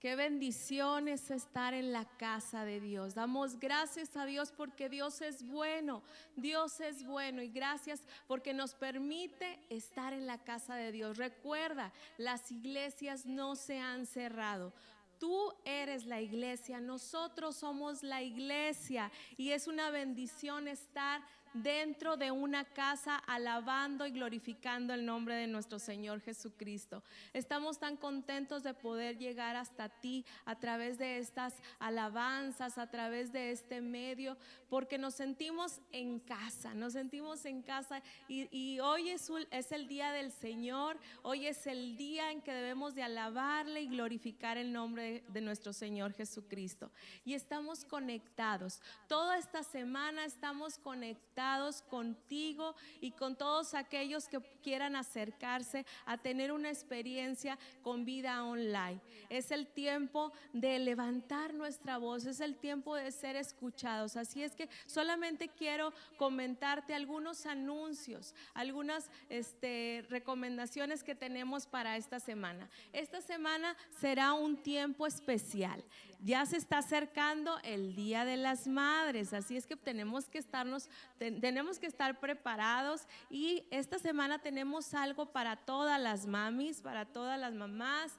Qué bendición es estar en la casa de Dios. Damos gracias a Dios porque Dios es bueno. Dios es bueno y gracias porque nos permite estar en la casa de Dios. Recuerda, las iglesias no se han cerrado. Tú eres la iglesia, nosotros somos la iglesia y es una bendición estar dentro de una casa alabando y glorificando el nombre de nuestro Señor Jesucristo. Estamos tan contentos de poder llegar hasta ti a través de estas alabanzas, a través de este medio, porque nos sentimos en casa, y hoy es el día del Señor, hoy es el día en que debemos de alabarle y glorificar el nombre de nuestro Señor Jesucristo. Y estamos conectados, toda esta semana estamos conectados contigo y con todos aquellos que quieran acercarse a tener una experiencia con vida online. Es el tiempo de levantar nuestra voz, es el tiempo de ser escuchados. Así es que solamente quiero comentarte algunos anuncios, algunas recomendaciones que tenemos para esta semana. Esta semana será un tiempo especial. Ya se está acercando el Día de las Madres, así es que tenemos que estar preparados, y esta semana tenemos algo para todas las mamis, para todas las mamás.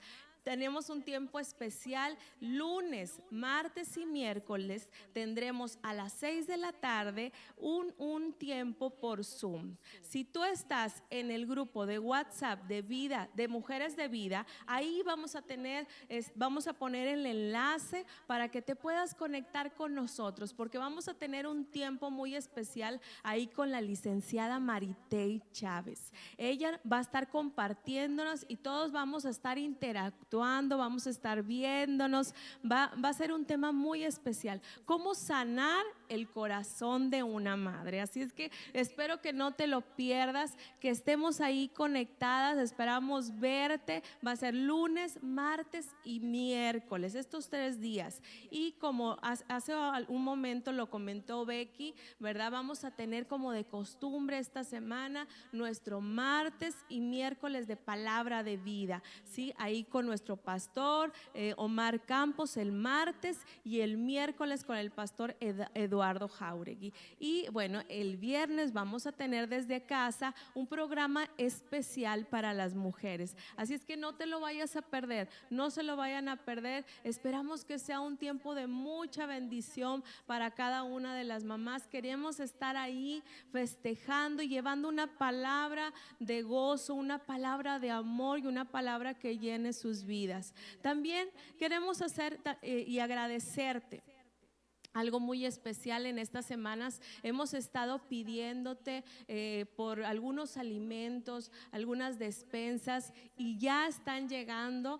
Tenemos un tiempo especial, lunes, martes y miércoles tendremos a las 6 de la tarde un tiempo por Zoom. Si tú estás en el grupo de WhatsApp de vida, de Mujeres de Vida, ahí vamos a poner el enlace para que te puedas conectar con nosotros, porque vamos a tener un tiempo muy especial ahí con la licenciada Maritey Chávez. Ella va a estar compartiéndonos y todos vamos a estar interactuando, vamos a estar viéndonos. Va a ser un tema muy especial, cómo sanar el corazón de una madre. Así es que espero que no te lo pierdas, que estemos ahí conectadas. Esperamos verte. Va a ser lunes, martes y miércoles, estos 3 días. Y como hace un momento lo comentó Becky, ¿verdad? Vamos a tener como de costumbre esta semana nuestro martes y miércoles de palabra de vida, ¿sí? Ahí con nuestro pastor Omar Campos el martes, y el miércoles con el pastor Eduardo Jauregui. Y bueno, el viernes vamos a tener desde casa un programa especial para las mujeres. Así es que no te lo vayas a perder, no se lo vayan a perder. Esperamos que sea un tiempo de mucha bendición para cada una de las mamás. Queremos estar ahí festejando y llevando una palabra de gozo, una palabra de amor y una palabra que llene sus vidas. También queremos hacer y agradecerte algo muy especial. En estas semanas hemos estado pidiéndote por algunos alimentos, algunas despensas, y ya están llegando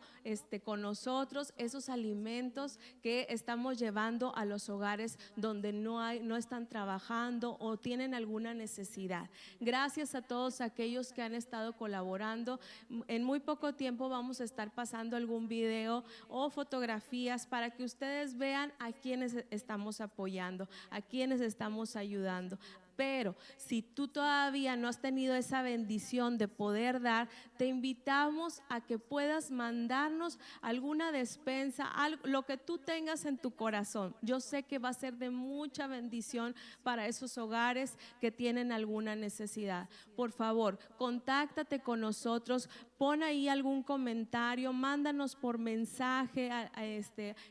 con nosotros esos alimentos que estamos llevando a los hogares donde no están trabajando o tienen alguna necesidad. Gracias a todos aquellos que han estado colaborando. En muy poco tiempo vamos a estar pasando algún video o fotografías para que ustedes vean a quienes estamos apoyando, a quienes estamos ayudando. Pero si tú todavía no has tenido esa bendición de poder dar, te invitamos a que puedas mandarnos alguna despensa, lo que tú tengas en tu corazón. Yo sé que va a ser de mucha bendición para esos hogares que tienen alguna necesidad. Por favor, contáctate con nosotros, pon ahí algún comentario, mándanos por mensaje,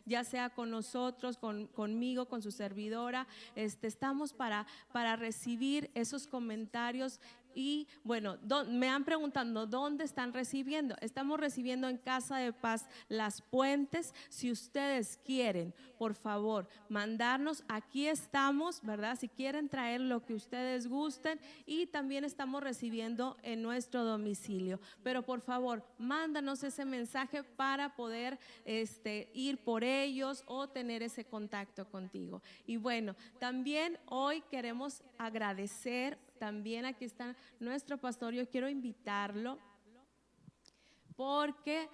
ya sea con nosotros, conmigo, con su servidora. Estamos para recibir esos comentarios. Y bueno, me han preguntado dónde están recibiendo. Estamos recibiendo en Casa de Paz Las Puentes. Si ustedes quieren, por favor, mandarnos, aquí estamos, ¿verdad? Si quieren traer lo que ustedes gusten, y también estamos recibiendo en nuestro domicilio. Pero por favor, mándanos ese mensaje para poder ir por ellos o tener ese contacto contigo. Y bueno, también hoy queremos agradecer. También aquí está nuestro pastor. Yo quiero invitarlo porque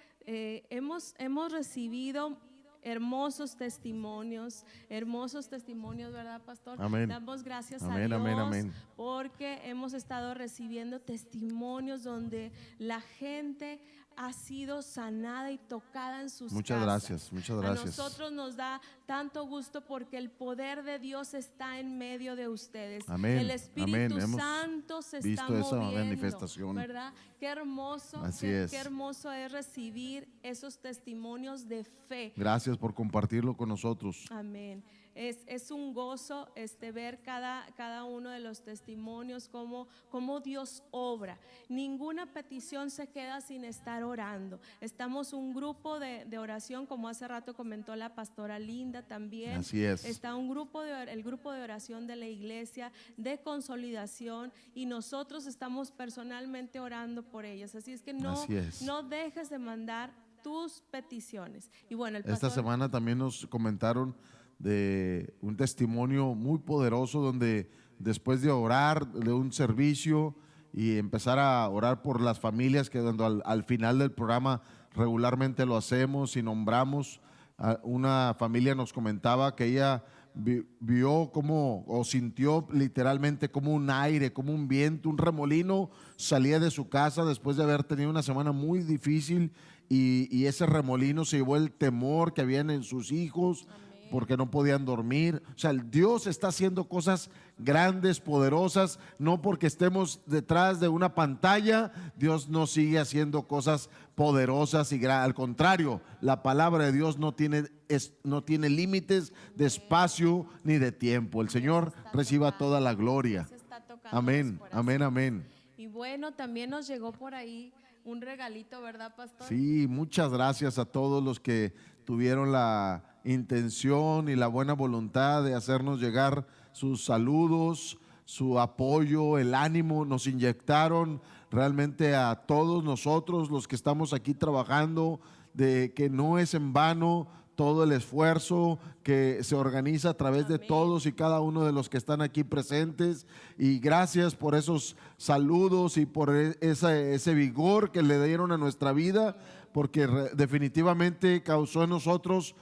hemos recibido hermosos testimonios, ¿verdad, pastor? Amén. Damos gracias Amén, a Dios, amén, amén. porque hemos estado recibiendo testimonios donde la gente ha sido sanada y tocada en sus Muchas casas. gracias, muchas gracias. A nosotros nos da tanto gusto porque el poder de Dios está en medio de ustedes. Amén, El Espíritu amén. Hemos Santo se está visto esa moviendo, manifestación. ¿verdad? Qué hermoso, Así qué es. hermoso es recibir esos testimonios de fe. Gracias por compartirlo con nosotros. Amén. Es un gozo ver cada uno de los testimonios, cómo Dios obra. Ninguna petición se queda sin estar orando. Estamos un grupo de oración, como hace rato comentó la pastora Linda también. Así es. Está el grupo de oración de la iglesia de consolidación, y nosotros estamos personalmente orando por ellas. Así es que no dejes de mandar tus peticiones. Y bueno, esta semana también nos comentaron de un testimonio muy poderoso donde después de orar de un servicio y empezar a orar por las familias, que al final del programa regularmente lo hacemos y nombramos, una familia nos comentaba que ella vio o sintió literalmente como un aire, como un viento, un remolino salía de su casa después de haber tenido una semana muy difícil, y ese remolino se llevó el temor que habían en sus hijos. Amén. Porque no podían dormir. O sea, Dios está haciendo cosas grandes, poderosas, no porque estemos detrás de una pantalla. Dios no sigue haciendo cosas poderosas y al contrario, la palabra de Dios no tiene límites de espacio ni de tiempo. El Señor reciba toda la gloria. Amén, amén, amén. Y bueno, también nos llegó por ahí un regalito, ¿verdad, pastor? Sí, muchas gracias a todos los que tuvieron la intención y la buena voluntad de hacernos llegar sus saludos, su apoyo, el ánimo. Nos inyectaron realmente a todos nosotros los que estamos aquí trabajando, de que no es en vano todo el esfuerzo que se organiza a través de todos y cada uno de los que están aquí presentes. Y gracias por esos saludos y por ese vigor que le dieron a nuestra vida, porque definitivamente causó en nosotros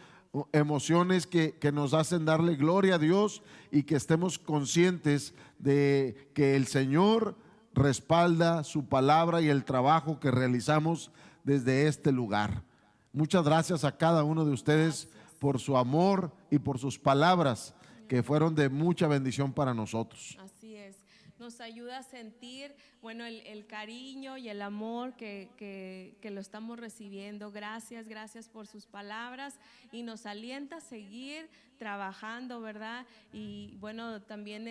emociones que nos hacen darle gloria a Dios, y que estemos conscientes de que el Señor respalda su palabra y el trabajo que realizamos desde este lugar. Muchas gracias a cada uno de ustedes por su amor y por sus palabras, que fueron de mucha bendición para nosotros. Así es. Nos ayuda a sentir, bueno, el cariño y el amor que lo estamos recibiendo. Gracias por sus palabras, y nos alienta a seguir trabajando, ¿verdad? Y bueno, también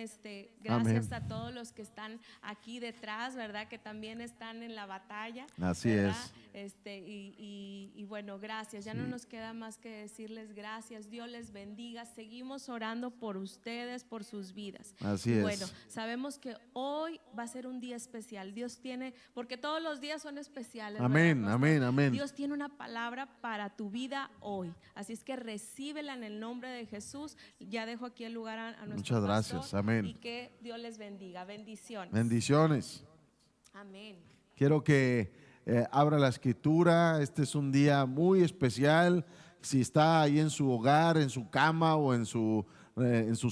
gracias a todos los que están aquí detrás, ¿verdad? Que también están en la batalla. Así ¿verdad? es. Y bueno, gracias. Ya no nos queda más que decirles gracias. Dios les bendiga. Seguimos orando por ustedes, por sus vidas. Así es. Bueno, sabemos que hoy va a ser un día especial. Dios tiene, porque todos los días son especiales. Amén, ¿verdad, amén, amén. Dios tiene una palabra para tu vida hoy. Así es que recíbela en el nombre de Jesús. Ya dejo aquí el lugar a nuestro Muchas gracias, pastor, amén. y que Dios les bendiga. Bendiciones. Bendiciones. Amén. Quiero que abra la escritura. Este es un día muy especial. Si está ahí en su hogar, en su cama o en su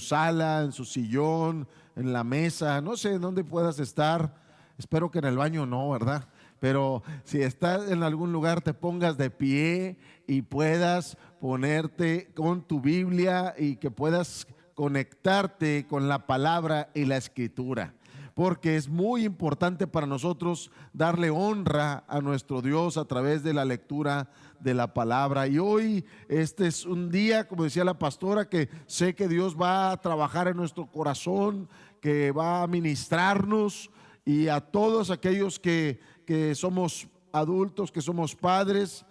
sala, en su sillón, en la mesa, no sé dónde puedas estar. Espero que en el baño no, ¿verdad? Pero si estás en algún lugar, te pongas de pie y puedas ponerte con tu Biblia y que puedas conectarte con la palabra y la escritura, porque es muy importante para nosotros darle honra a nuestro Dios a través de la lectura de la palabra. Y hoy este es un día, como decía la pastora, que sé que Dios va a trabajar en nuestro corazón, que va a ministrarnos, y a todos aquellos que somos adultos, que somos padres,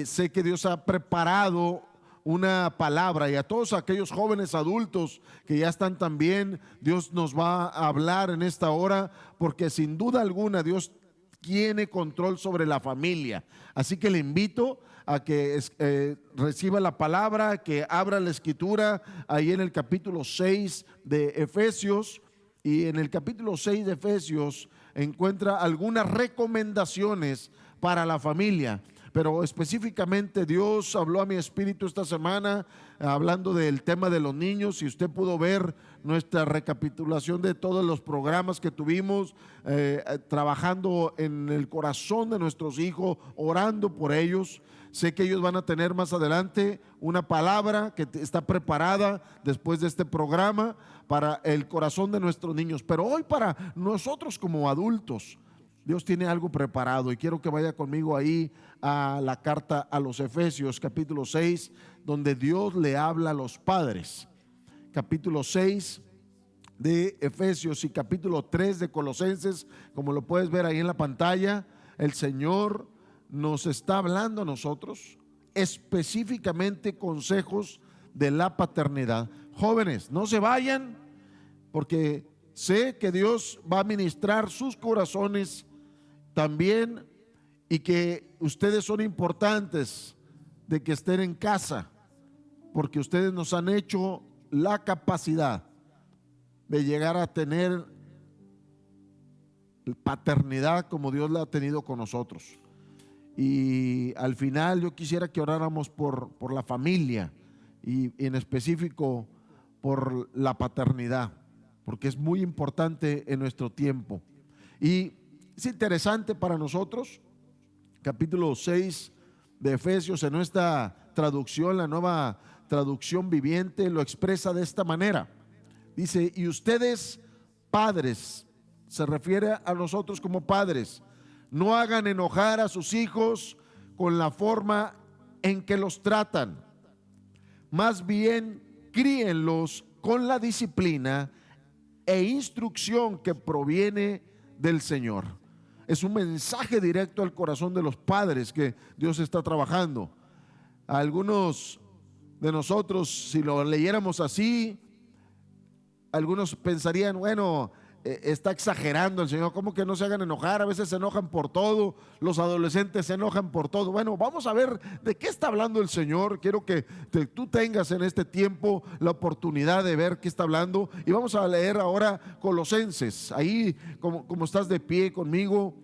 sé que Dios ha preparado una palabra, y a todos aquellos jóvenes adultos que ya están también, Dios nos va a hablar en esta hora, porque sin duda alguna Dios tiene control sobre la familia. Así que le invito a que reciba la palabra, que abra la escritura ahí en el capítulo 6 de Efesios. Y en el capítulo 6 de Efesios encuentra algunas recomendaciones para la familia. pero específicamente Dios habló a mi espíritu esta semana hablando del tema de los niños. Si usted pudo ver nuestra recapitulación de todos los programas que tuvimos, trabajando en el corazón de nuestros hijos, orando por ellos. Sé que ellos van a tener más adelante una palabra que está preparada después de este programa para el corazón de nuestros niños, pero hoy para nosotros como adultos Dios tiene algo preparado, y quiero que vaya conmigo ahí a la carta a los Efesios capítulo 6, donde Dios le habla a los padres. Capítulo 6 de Efesios y capítulo 3 de Colosenses, como lo puedes ver ahí en la pantalla. El Señor nos está hablando a nosotros específicamente consejos de la paternidad. Jóvenes, no se vayan, porque sé que Dios va a ministrar sus corazones también, y que ustedes son importantes de que estén en casa, porque ustedes nos han hecho la capacidad de llegar a tener paternidad como Dios la ha tenido con nosotros. Y al final yo quisiera que oráramos por la familia, y en específico por la paternidad, porque es muy importante en nuestro tiempo. Y es interesante para nosotros, capítulo 6 de Efesios, en nuestra traducción, la Nueva Traducción Viviente, lo expresa de esta manera. Dice: y ustedes, padres, se refiere a nosotros como padres, no hagan enojar a sus hijos con la forma en que los tratan, más bien críenlos con la disciplina e instrucción que proviene del Señor. Es un mensaje directo al corazón de los padres que Dios está trabajando. Algunos de nosotros, si lo leyéramos así, algunos pensarían, bueno, está exagerando el Señor, ¿cómo que no se hagan enojar? A veces se enojan por todo, los adolescentes se enojan por todo. Bueno, vamos a ver de qué está hablando el Señor. Quiero que tú tengas en este tiempo la oportunidad de ver qué está hablando, y vamos a leer ahora Colosenses. Ahí, como estás de pie conmigo,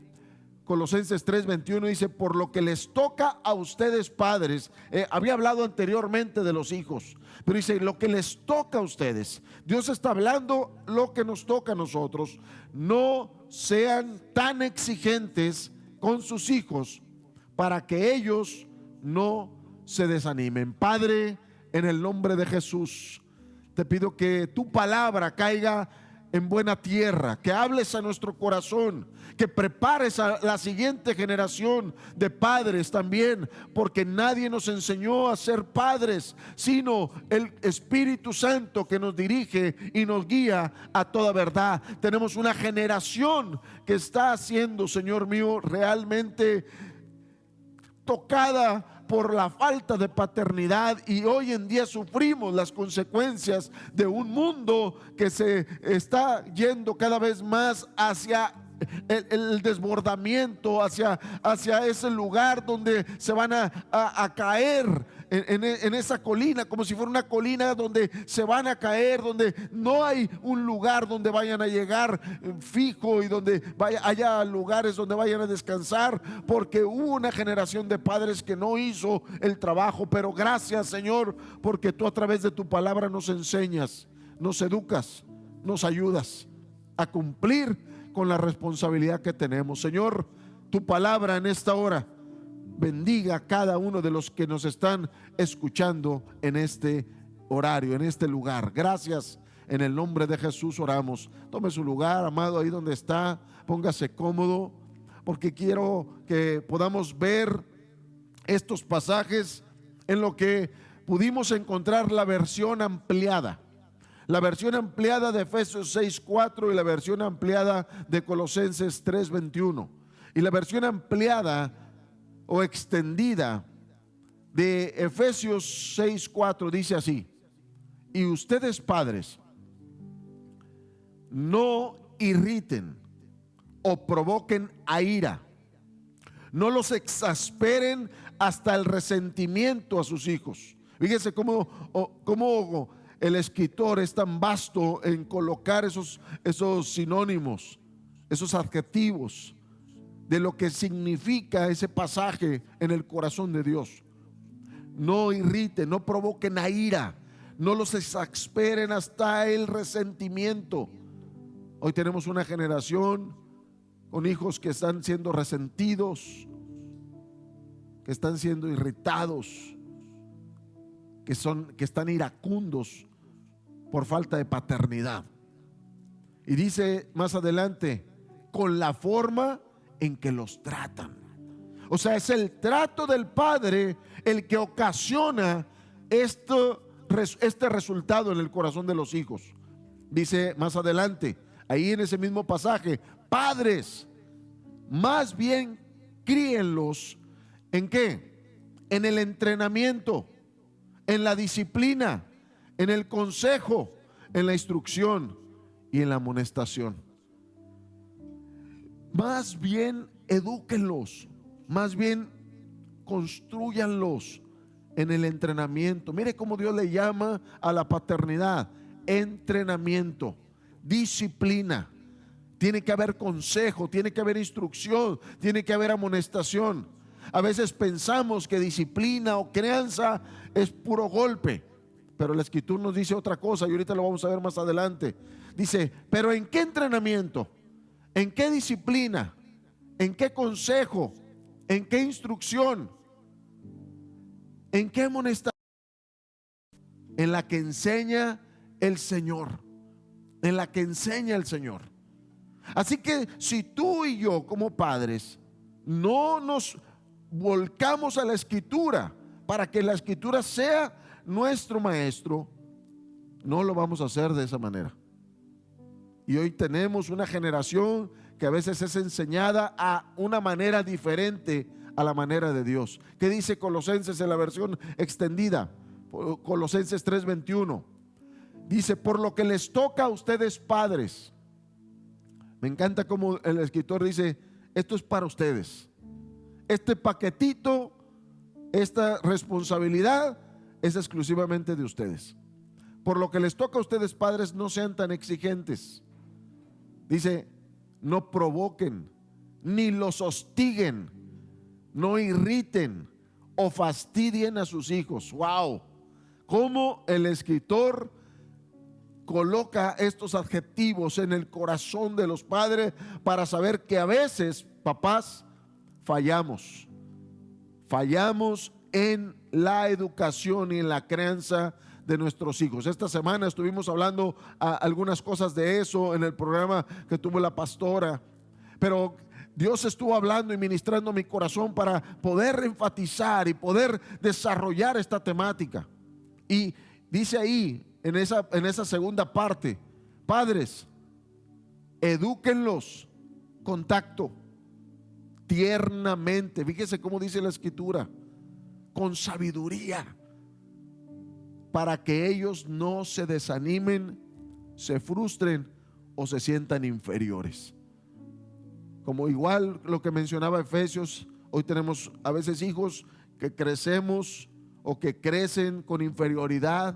Colosenses 3:21 dice: por lo que les toca a ustedes, padres. Había hablado anteriormente de los hijos, pero dice lo que les toca a ustedes. Dios está hablando lo que nos toca a nosotros. No sean tan exigentes con sus hijos para que ellos no se desanimen. Padre, en el nombre de Jesús, te pido que tu palabra caiga en buena tierra, que hables a nuestro corazón, que prepares a la siguiente generación de padres también, porque nadie nos enseñó a ser padres, sino el Espíritu Santo que nos dirige y nos guía a toda verdad. Tenemos una generación que está siendo, Señor mío, realmente tocada por la falta de paternidad, y hoy en día sufrimos las consecuencias de un mundo que se está yendo cada vez más hacia el desbordamiento, hacia ese lugar donde se van a caer en esa colina, como si fuera una colina donde se van a caer, donde no hay un lugar donde vayan a llegar fijo, y donde haya lugares donde vayan a descansar, porque hubo una generación de padres que no hizo el trabajo. Pero gracias, Señor, porque tú a través de tu palabra nos enseñas, nos educas, nos ayudas a cumplir con la responsabilidad que tenemos. Señor, tu palabra en esta hora bendiga a cada uno de los que nos están escuchando en este horario, en este lugar. Gracias, en el nombre de Jesús oramos. Tome su lugar, amado, ahí donde está, póngase cómodo, porque quiero que podamos ver estos pasajes en lo que pudimos encontrar la versión ampliada. La versión ampliada de Efesios 6:4 y la versión ampliada de Colosenses 3:21. Y la versión ampliada o extendida de Efesios 6:4 dice así: y ustedes, padres, no irriten o provoquen a ira, no los exasperen hasta el resentimiento a sus hijos. Fíjense cómo el escritor es tan vasto en colocar esos sinónimos, esos adjetivos. de lo que significa ese pasaje en el corazón de Dios. No irriten, no provoquen a ira, no los exasperen hasta el resentimiento. Hoy tenemos una generación con hijos que están siendo resentidos, que están siendo irritados, que están iracundos por falta de paternidad. Y dice más adelante, con la forma en que los tratan. O sea, es el trato del padre el que ocasiona este resultado en el corazón de los hijos. Dice más adelante, ahí en ese mismo pasaje, padres, más bien críenlos ¿en qué? En el entrenamiento, en la disciplina, en el consejo, en la instrucción y en la amonestación. Más bien edúquenlos, más bien construyanlos en el entrenamiento. Mire cómo Dios le llama a la paternidad: entrenamiento, disciplina. Tiene que haber consejo, tiene que haber instrucción, tiene que haber amonestación. A veces pensamos que disciplina o crianza es puro golpe, pero la Escritura nos dice otra cosa y ahorita lo vamos a ver más adelante. Dice, pero ¿en qué entrenamiento? ¿En qué disciplina? ¿En qué consejo? ¿En qué instrucción? ¿En qué amonestación? En la que enseña el Señor, en la que enseña el Señor. Así que si tú y yo como padres no nos volcamos a la Escritura para que la Escritura sea nuestro maestro, no lo vamos a hacer de esa manera. Y hoy tenemos una generación que a veces es enseñada a una manera diferente a la manera de Dios. ¿Qué dice Colosenses en la versión extendida? Colosenses 3:21. Dice, por lo que les toca a ustedes padres. Me encanta cómo el escritor dice, esto es para ustedes. Este paquetito, esta responsabilidad es exclusivamente de ustedes. Por lo que les toca a ustedes padres, no sean tan exigentes. Dice, no provoquen, ni los hostiguen, no irriten o fastidien a sus hijos. Wow, cómo el escritor coloca estos adjetivos en el corazón de los padres para saber que a veces, papás, fallamos en la educación y en la crianza de nuestros hijos. Esta semana estuvimos hablando algunas cosas de eso en el programa que tuvo la pastora, pero Dios estuvo hablando y ministrando mi corazón para poder enfatizar y poder desarrollar esta temática. Y dice ahí en esa segunda parte, padres, edúquenlos con tacto, tiernamente. Fíjese cómo dice la Escritura, con sabiduría, para que ellos no se desanimen, se frustren o se sientan inferiores. Como igual lo que mencionaba Efesios, hoy tenemos a veces hijos que crecemos o que crecen con inferioridad,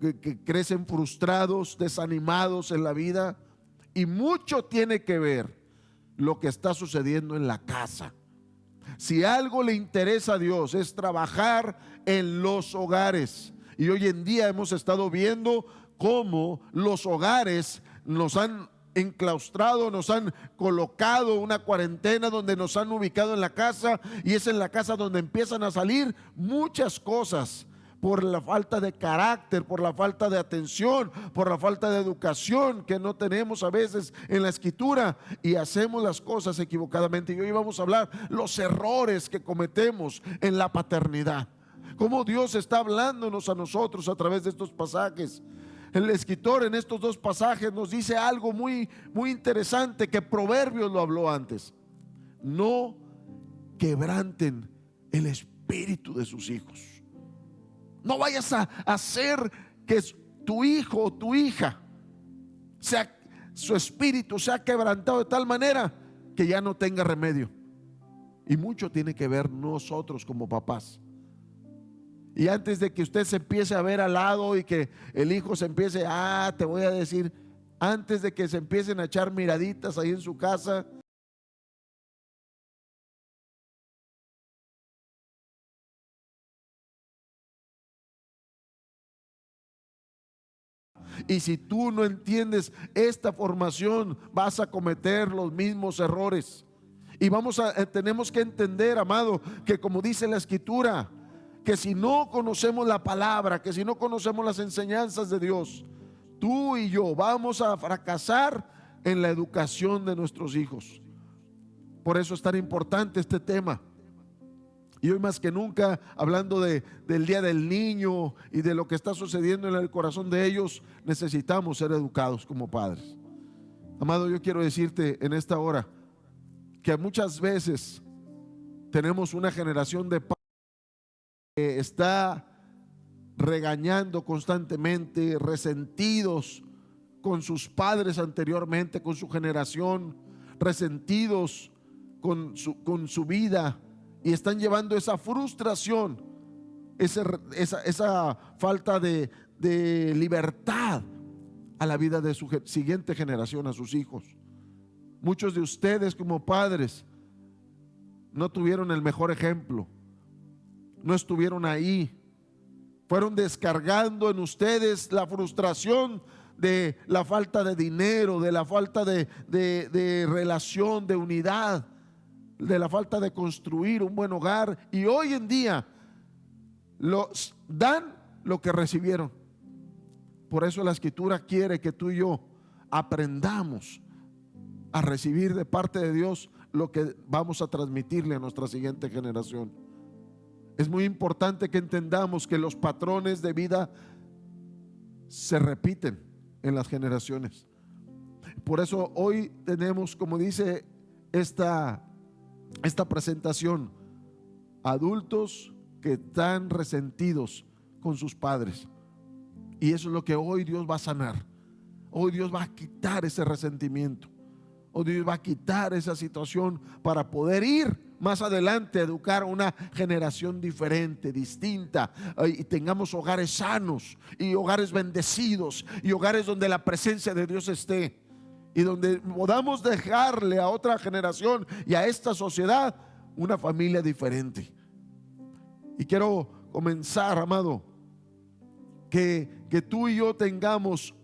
que crecen frustrados, desanimados en la vida, y mucho tiene que ver lo que está sucediendo en la casa. Si algo le interesa a Dios es trabajar en los hogares, y hoy en día hemos estado viendo cómo los hogares nos han enclaustrado, nos han colocado una cuarentena donde nos han ubicado en la casa, y es en la casa donde empiezan a salir muchas cosas por la falta de carácter, por la falta de atención, por la falta de educación que no tenemos a veces en la Escritura, y hacemos las cosas equivocadamente. Y hoy vamos a hablar los errores que cometemos en la paternidad, cómo Dios está hablándonos a nosotros a través de estos pasajes. El escritor en estos dos pasajes nos dice algo muy, muy interesante que Proverbios lo habló antes: no quebranten el espíritu de sus hijos. No vayas a hacer que tu hijo o tu hija su espíritu sea quebrantado de tal manera que ya no tenga remedio. Y mucho tiene que ver nosotros como papás. Y antes de que usted se empiece a ver al lado y que el hijo se empiece, te voy a decir, antes de que se empiecen a echar miraditas ahí en su casa, Y si tú no entiendes esta formación, vas a cometer los mismos errores. Y tenemos que entender, amado, que como dice la Escritura, que si no conocemos la palabra, que si no conocemos las enseñanzas de Dios, tú y yo vamos a fracasar en la educación de nuestros hijos. Por eso es tan importante este tema. Y hoy más que nunca, hablando del Día del Niño y de lo que está sucediendo en el corazón de ellos, necesitamos ser educados como padres. Amado, yo quiero decirte en esta hora que muchas veces tenemos una generación de padres que está regañando constantemente, resentidos con sus padres anteriormente, con su generación, resentidos con su vida, y están llevando esa frustración, esa falta de libertad a la vida de su siguiente generación, a sus hijos. Muchos de ustedes como padres no tuvieron el mejor ejemplo, no estuvieron ahí, fueron descargando en ustedes la frustración de la falta de dinero, de la falta de relación, de unidad, de la falta de construir un buen hogar, y hoy en día dan lo que recibieron. Por eso la Escritura quiere que tú y yo aprendamos a recibir de parte de Dios lo que vamos a transmitirle a nuestra siguiente generación. Es muy importante que entendamos que los patrones de vida se repiten en las generaciones. Por eso hoy tenemos, como dice esta presentación, adultos que están resentidos con sus padres. Y eso es lo que hoy Dios va a sanar. Hoy Dios va a quitar ese resentimiento. Hoy Dios va a quitar esa situación para poder ir más adelante a educar a una generación diferente, distinta, y tengamos hogares sanos y hogares bendecidos y hogares donde la presencia de Dios esté, y donde podamos dejarle a otra generación y a esta sociedad una familia diferente. Y quiero comenzar, amado, que tú y yo tengamos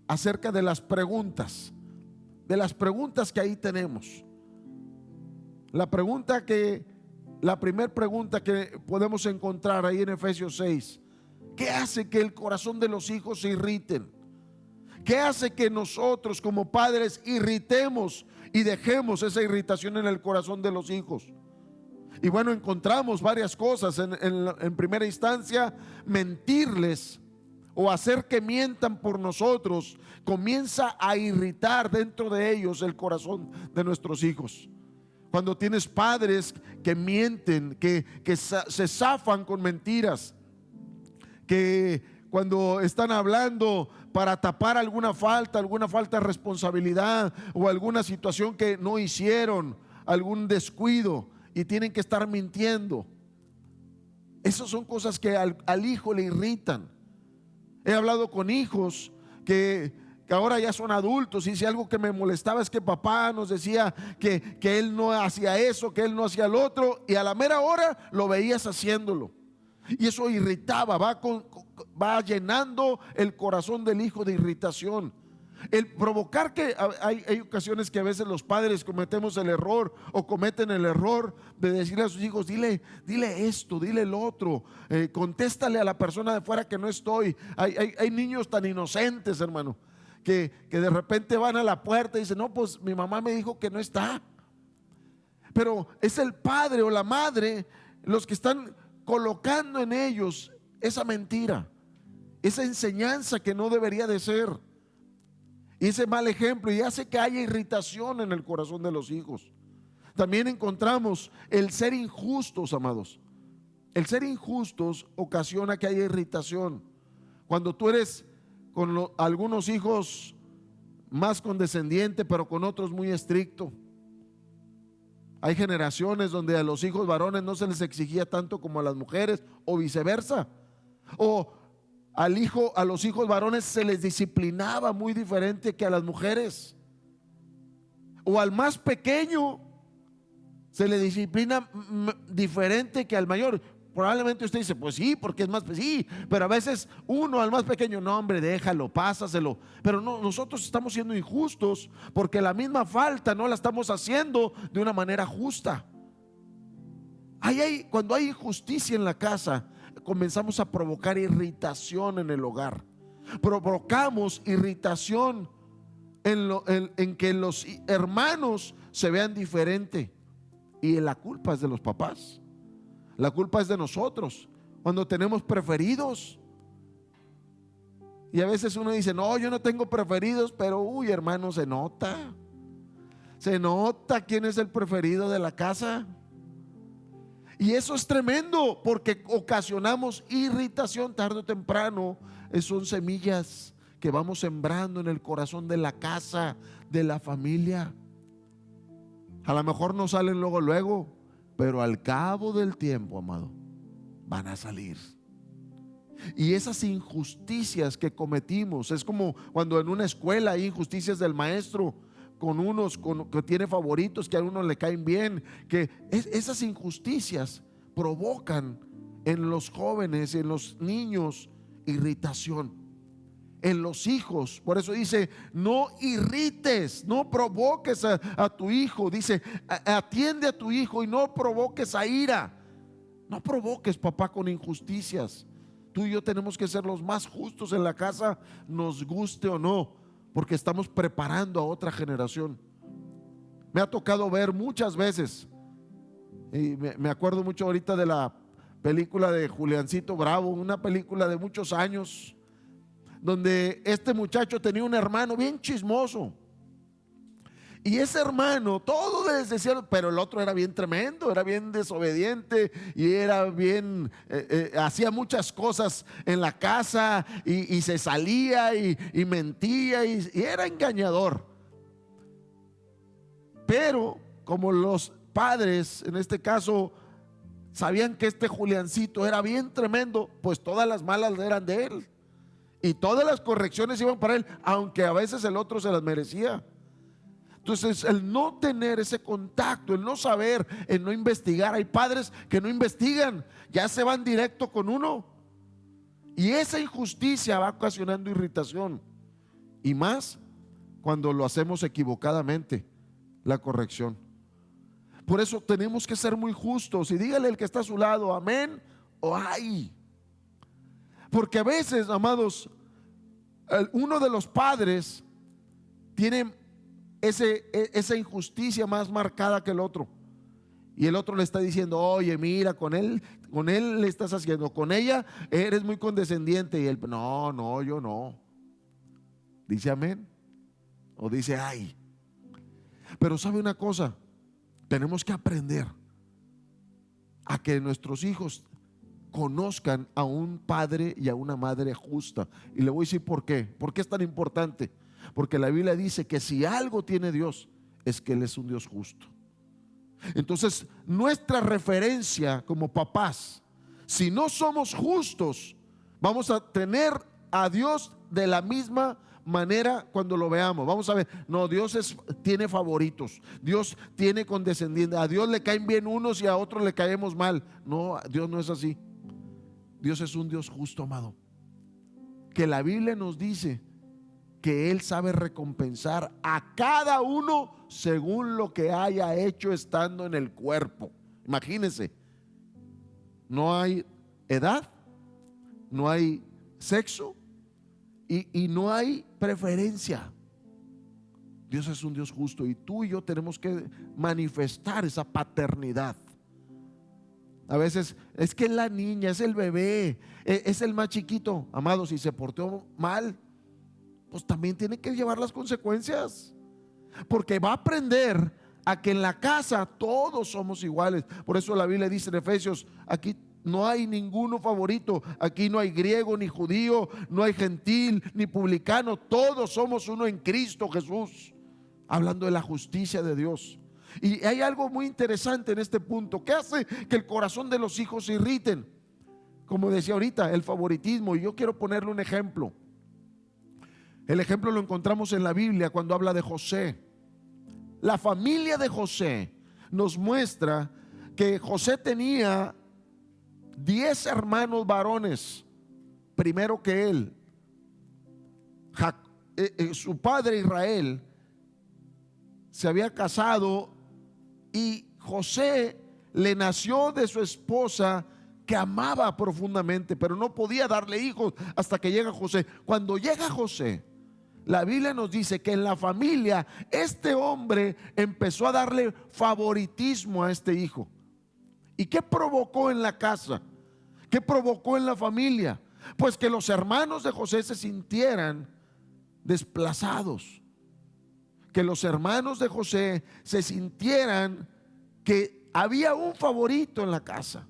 acerca de las preguntas que ahí tenemos. La primera pregunta que podemos encontrar ahí en Efesios 6: ¿qué hace que el corazón de los hijos se irriten? ¿Qué hace que nosotros como padres irritemos y dejemos esa irritación en el corazón de los hijos? Y bueno, encontramos varias cosas. En primera instancia, mentirles o hacer que mientan por nosotros comienza a irritar dentro de ellos el corazón de nuestros hijos. Cuando tienes padres que mienten, que se zafan con mentiras, que cuando están hablando para tapar alguna falta de responsabilidad o alguna situación que no hicieron, algún descuido, y tienen que estar mintiendo. Esas son cosas que al hijo le irritan. He hablado con hijos que ahora ya son adultos, y si algo que me molestaba es que papá nos decía que él no hacía eso, que él no hacía lo otro, y a la mera hora lo veías haciéndolo, y eso irritaba, va llenando el corazón del hijo de irritación. El provocar que hay ocasiones que a veces los padres cometemos el error o cometen el error de decirle a sus hijos: dile esto, dile lo otro, contéstale a la persona de fuera que no estoy. Hay niños tan inocentes, hermano, que de repente van a la puerta y dicen: no, pues mi mamá me dijo que no está. Pero es el padre o la madre los que están colocando en ellos esa mentira, esa enseñanza que no debería de ser, y ese mal ejemplo, y hace que haya irritación en el corazón de los hijos. También encontramos el ser injustos, amados. El ser injustos ocasiona que haya irritación. Cuando tú eres con algunos hijos más condescendiente, pero con otros muy estricto. Hay generaciones donde a los hijos varones no se les exigía tanto como a las mujeres, o viceversa. O a los hijos varones se les disciplinaba muy diferente que a las mujeres. O al más pequeño se le disciplina diferente que al mayor. Probablemente usted dice, pues sí, porque es más, pues sí, pero a veces uno al más pequeño, no hombre, déjalo, pásaselo. Pero no, nosotros estamos siendo injustos porque la misma falta no la estamos haciendo de una manera justa. Cuando hay injusticia en la casa, comenzamos a provocar irritación en el hogar. Provocamos irritación en que los hermanos se vean diferente. Y la culpa es de los papás. La culpa es de nosotros. Cuando tenemos preferidos. Y a veces uno dice, no, yo no tengo preferidos, pero uy, hermano, se nota. Se nota quién es el preferido de la casa. Y eso es tremendo porque ocasionamos irritación tarde o temprano. Son semillas que vamos sembrando en el corazón de la casa, de la familia. A lo mejor no salen luego, pero al cabo del tiempo, amado, van a salir. Y esas injusticias que cometimos, es como cuando en una escuela hay injusticias del maestro con unos que tiene favoritos, que a uno le caen bien, que esas injusticias provocan en los jóvenes, en los niños, irritación. En los hijos, por eso dice, no irrites, no provoques a tu hijo. Dice, atiende a tu hijo y no provoques a ira. No provoques, papá, con injusticias. Tú y yo tenemos que ser los más justos en la casa, nos guste o no, porque estamos preparando a otra generación. Me ha tocado ver muchas veces, y me acuerdo mucho ahorita de la película de Juliancito Bravo, una película de muchos años, donde este muchacho tenía un hermano bien chismoso. Y ese hermano, todo les decía, pero el otro era bien tremendo, era bien desobediente y era bien, hacía muchas cosas en la casa y se salía y mentía y era engañador. Pero como los padres, en este caso, sabían que este Juliancito era bien tremendo, pues todas las malas eran de él. Y todas las correcciones iban para él, aunque a veces el otro se las merecía. Entonces, el no tener ese contacto, el no saber, el no investigar. Hay padres que no investigan, ya se van directo con uno. Y esa injusticia va ocasionando irritación. Y más cuando lo hacemos equivocadamente, la corrección. Por eso tenemos que ser muy justos. Y dígale al que está a su lado, amén o ay. Porque a veces, amados, uno de los padres tiene esa injusticia más marcada que el otro. Y el otro le está diciendo, oye, mira, con él le estás haciendo, con ella eres muy condescendiente. Y él, no, yo no. Dice amén o dice ay. Pero sabe una cosa, tenemos que aprender a que nuestros hijos conozcan a un padre y a una madre justa. Y le voy a decir por qué. ¿Por qué es tan importante? Porque la Biblia dice que si algo tiene Dios, es que Él es un Dios justo. Entonces, nuestra referencia como papás, si no somos justos, vamos a tener a Dios de la misma manera cuando lo veamos. Vamos a ver, no, Dios tiene favoritos, Dios tiene condescendientes, a Dios le caen bien unos y a otros le caemos mal. No, Dios no es así. Dios es un Dios justo, amado, que la Biblia nos dice que Él sabe recompensar a cada uno según lo que haya hecho estando en el cuerpo. Imagínense, no hay edad, no hay sexo y no hay preferencia. Dios es un Dios justo y tú y yo tenemos que manifestar esa paternidad. A veces es que es la niña, es el bebé, es el más chiquito. Amado, si se portó mal, pues también tiene que llevar las consecuencias, porque va a aprender a que en la casa todos somos iguales. Por eso la Biblia dice en Efesios, aquí no hay ninguno favorito, aquí no hay griego ni judío, no hay gentil ni publicano, todos somos uno en Cristo Jesús, hablando de la justicia de Dios. Y hay algo muy interesante en este punto. ¿Qué hace que el corazón de los hijos se irriten? Como decía ahorita, el favoritismo. Y yo quiero ponerle un ejemplo. El ejemplo lo encontramos en la Biblia cuando habla de José. La familia de José nos muestra que José tenía 10 hermanos varones primero que él. Su padre Israel se había casado y José le nació de su esposa que amaba profundamente, pero no podía darle hijos hasta que llega José. Cuando llega José, la Biblia nos dice que en la familia este hombre empezó a darle favoritismo a este hijo. ¿Y qué provocó en la casa? ¿Qué provocó en la familia? Pues que los hermanos de José se sintieran desplazados, que los hermanos de José se sintieran que había un favorito en la casa,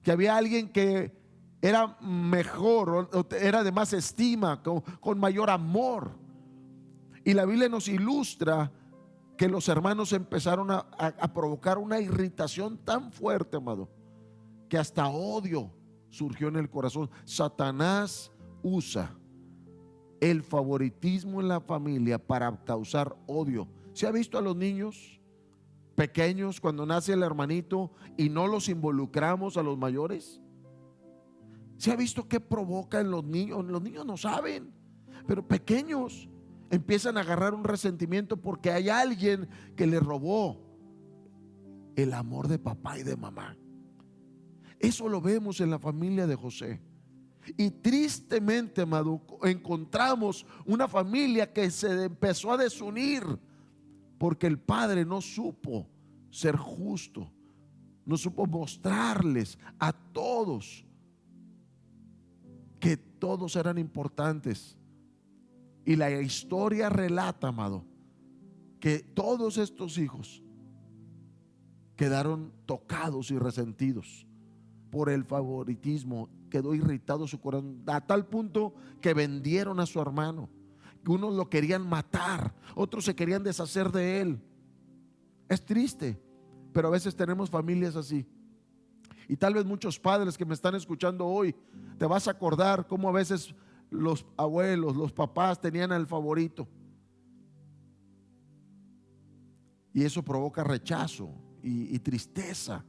que había alguien que era mejor, era de más estima, con mayor amor. Y la Biblia nos ilustra que los hermanos empezaron a provocar una irritación tan fuerte, amado, que hasta odio surgió en el corazón. Satanás usa el favoritismo en la familia para causar odio. ¿Se ha visto a los niños pequeños cuando nace el hermanito y no los involucramos a los mayores? ¿Se ha visto qué provoca en los niños? Los niños no saben, pero pequeños empiezan a agarrar un resentimiento porque hay alguien que le robó el amor de papá y de mamá. Eso lo vemos en la familia de José. Y tristemente, amado, encontramos una familia que se empezó a desunir porque el padre no supo ser justo, no supo mostrarles a todos que todos eran importantes. Y la historia relata, amado, que todos estos hijos quedaron tocados y resentidos por el favoritismo. Quedó irritado su corazón a tal punto que vendieron a su hermano, que unos lo querían matar, otros se querían deshacer de él. Es triste, pero a veces tenemos familias así. Y tal vez muchos padres que me están escuchando hoy, te vas a acordar cómo a veces los abuelos, los papás tenían al favorito, y eso provoca rechazo y tristeza.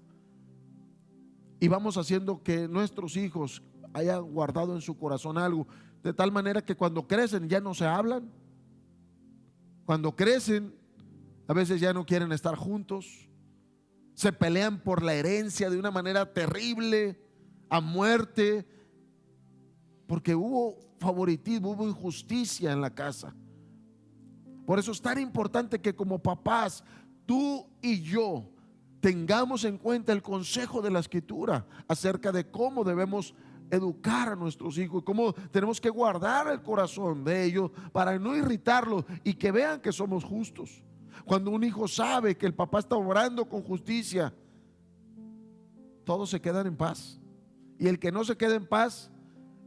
Y vamos haciendo que nuestros hijos hayan guardado en su corazón algo, de tal manera que cuando crecen ya no se hablan. Cuando crecen, a veces ya no quieren estar juntos. Se pelean por la herencia de una manera terrible, a muerte, porque hubo favoritismo, hubo injusticia en la casa. Por eso es tan importante que como papás, tú y yo tengamos en cuenta el consejo de la Escritura acerca de cómo debemos educar a nuestros hijos y cómo tenemos que guardar el corazón de ellos para no irritarlos y que vean que somos justos. Cuando un hijo sabe que el papá está obrando con justicia, todos se quedan en paz. Y el que no se queda en paz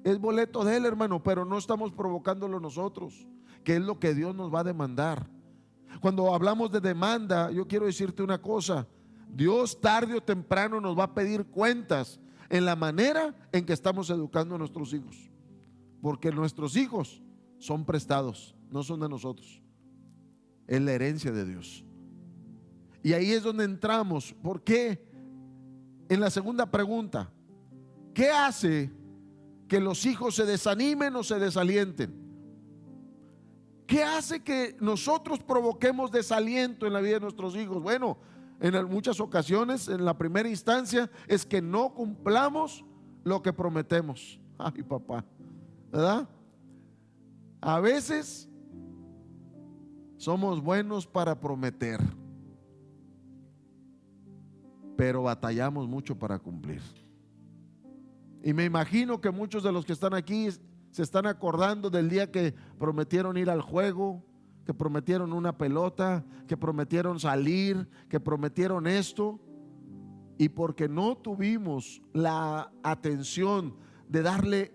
es boleto de él, hermano, pero no estamos provocándolo nosotros, que es lo que Dios nos va a demandar. Cuando hablamos de demanda, yo quiero decirte una cosa: Dios tarde o temprano nos va a pedir cuentas en la manera en que estamos educando a nuestros hijos, porque nuestros hijos son prestados, no son de nosotros, es la herencia de Dios. Y ahí es donde entramos. ¿Por qué? En la segunda pregunta: ¿qué hace que los hijos se desanimen o se desalienten? ¿Qué hace que nosotros provoquemos desaliento en la vida de nuestros hijos? Bueno, en muchas ocasiones, en la primera instancia, es que no cumplamos lo que prometemos. Ay, papá, ¿verdad? A veces somos buenos para prometer, pero batallamos mucho para cumplir. Y me imagino que muchos de los que están aquí se están acordando del día que prometieron ir al juego, que prometieron una pelota, que prometieron salir, que prometieron esto, y porque no tuvimos la atención de darle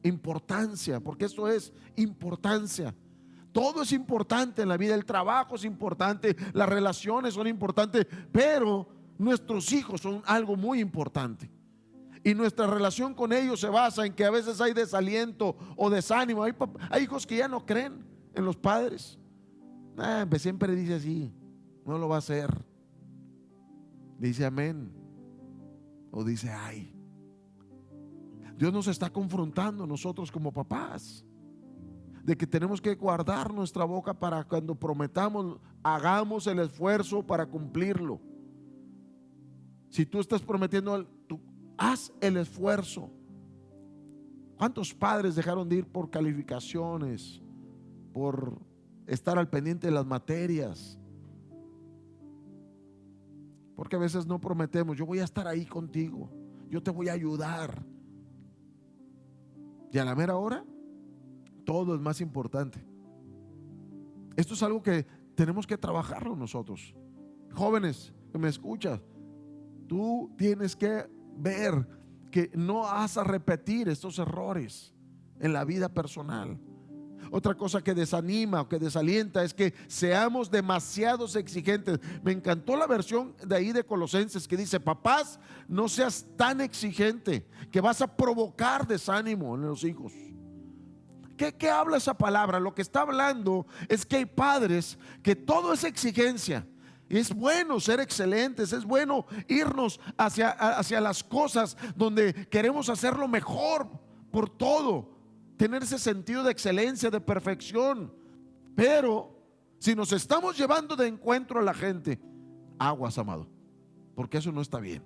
importancia, porque esto es importancia. Todo es importante en la vida, el trabajo es importante, las relaciones son importantes, pero nuestros hijos son algo muy importante. Y nuestra relación con ellos se basa en que a veces hay desaliento o desánimo. Hay hijos que ya no creen en los padres. Pues siempre dice así, no lo va a hacer. Dice amén o dice ay. Dios nos está confrontando nosotros como papás, de que tenemos que guardar nuestra boca para cuando prometamos, hagamos el esfuerzo para cumplirlo. Si tú estás prometiendo, tú haz el esfuerzo. ¿Cuántos padres dejaron de ir por calificaciones, por estar al pendiente de las materias? Porque a veces no prometemos, yo voy a estar ahí contigo, yo te voy a ayudar. Y a la mera hora, todo es más importante. Esto es algo que tenemos que trabajarlo nosotros. Jóvenes que me escuchas, tú tienes que ver que no vas a repetir estos errores en la vida personal. Otra cosa que desanima o que desalienta es que seamos demasiados exigentes. Me encantó la versión de ahí de Colosenses que dice: papás, no seas tan exigente que vas a provocar desánimo en los hijos. ¿Qué habla esa palabra? Lo que está hablando es que hay padres que todo es exigencia. Y es bueno ser excelentes, es bueno irnos hacia las cosas donde queremos hacerlo mejor por todo, tener ese sentido de excelencia, de perfección. Pero si nos estamos llevando de encuentro a la gente, aguas, amado, porque eso no está bien.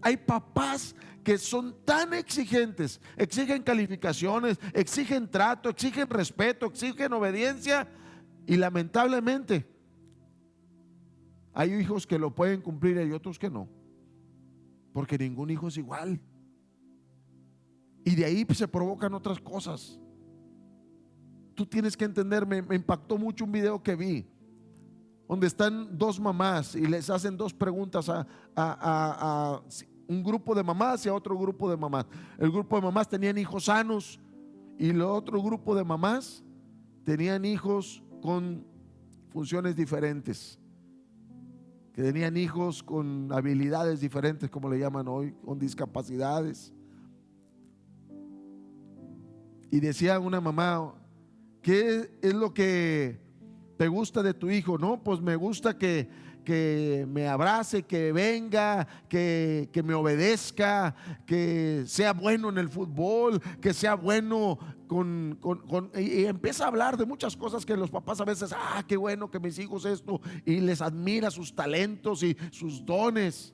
Hay papás que son tan exigentes, exigen calificaciones, exigen trato, exigen respeto, exigen obediencia, y lamentablemente hay hijos que lo pueden cumplir y hay otros que no, porque ningún hijo es igual. Y de ahí se provocan otras cosas. Tú tienes que entender, me impactó mucho un video que vi donde están dos mamás y les hacen dos preguntas a un grupo de mamás y a otro grupo de mamás. El grupo de mamás tenían hijos sanos y el otro grupo de mamás tenían hijos con funciones diferentes, que tenían hijos con habilidades diferentes, como le llaman hoy, con discapacidades. Y decía una mamá: ¿qué es lo que te gusta de tu hijo? No, pues me gusta que me abrace, que venga, que me obedezca, que sea bueno en el fútbol, que sea bueno y empieza a hablar de muchas cosas que los papás a veces, qué bueno que mis hijos esto, y les admira sus talentos y sus dones.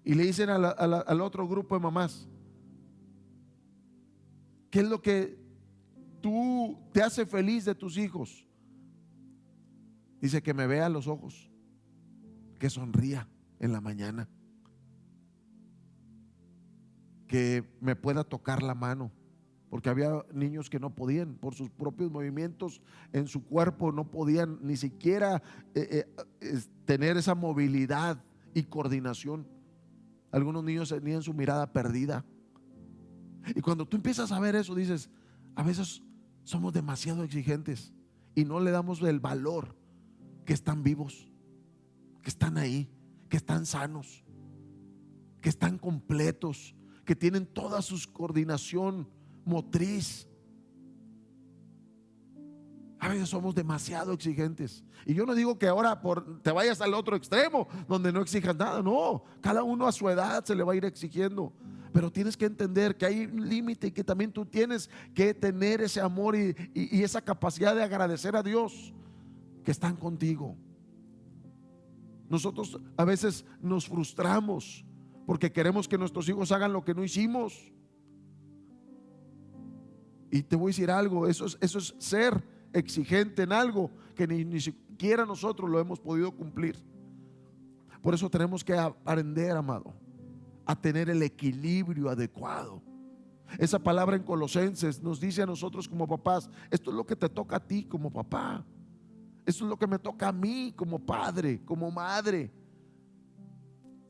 Y le dicen al otro grupo de mamás: ¿qué es lo que tú te hace feliz de tus hijos? Dice: que me vea a los ojos, que sonría en la mañana, que me pueda tocar la mano, porque había niños que no podían, por sus propios movimientos en su cuerpo, no podían ni siquiera tener esa movilidad y coordinación. Algunos niños tenían su mirada perdida. Y cuando tú empiezas a ver eso, dices: a veces somos demasiado exigentes y no le damos el valor que están vivos, que están ahí, que están sanos, que están completos, que tienen toda su coordinación motriz. A veces somos demasiado exigentes. Y yo no digo que ahora te vayas al otro extremo donde no exijas nada. No, cada uno a su edad se le va a ir exigiendo. Pero tienes que entender que hay un límite y que también tú tienes que tener ese amor y esa capacidad de agradecer a Dios que están contigo. Nosotros a veces nos frustramos porque queremos que nuestros hijos hagan lo que no hicimos. Y te voy a decir algo: eso es ser exigente en algo que ni siquiera nosotros lo hemos podido cumplir. Por eso tenemos que aprender, amado, a tener el equilibrio adecuado. Esa palabra en Colosenses nos dice a nosotros como papás: esto es lo que te toca a ti como papá, esto es lo que me toca a mí como padre, como madre.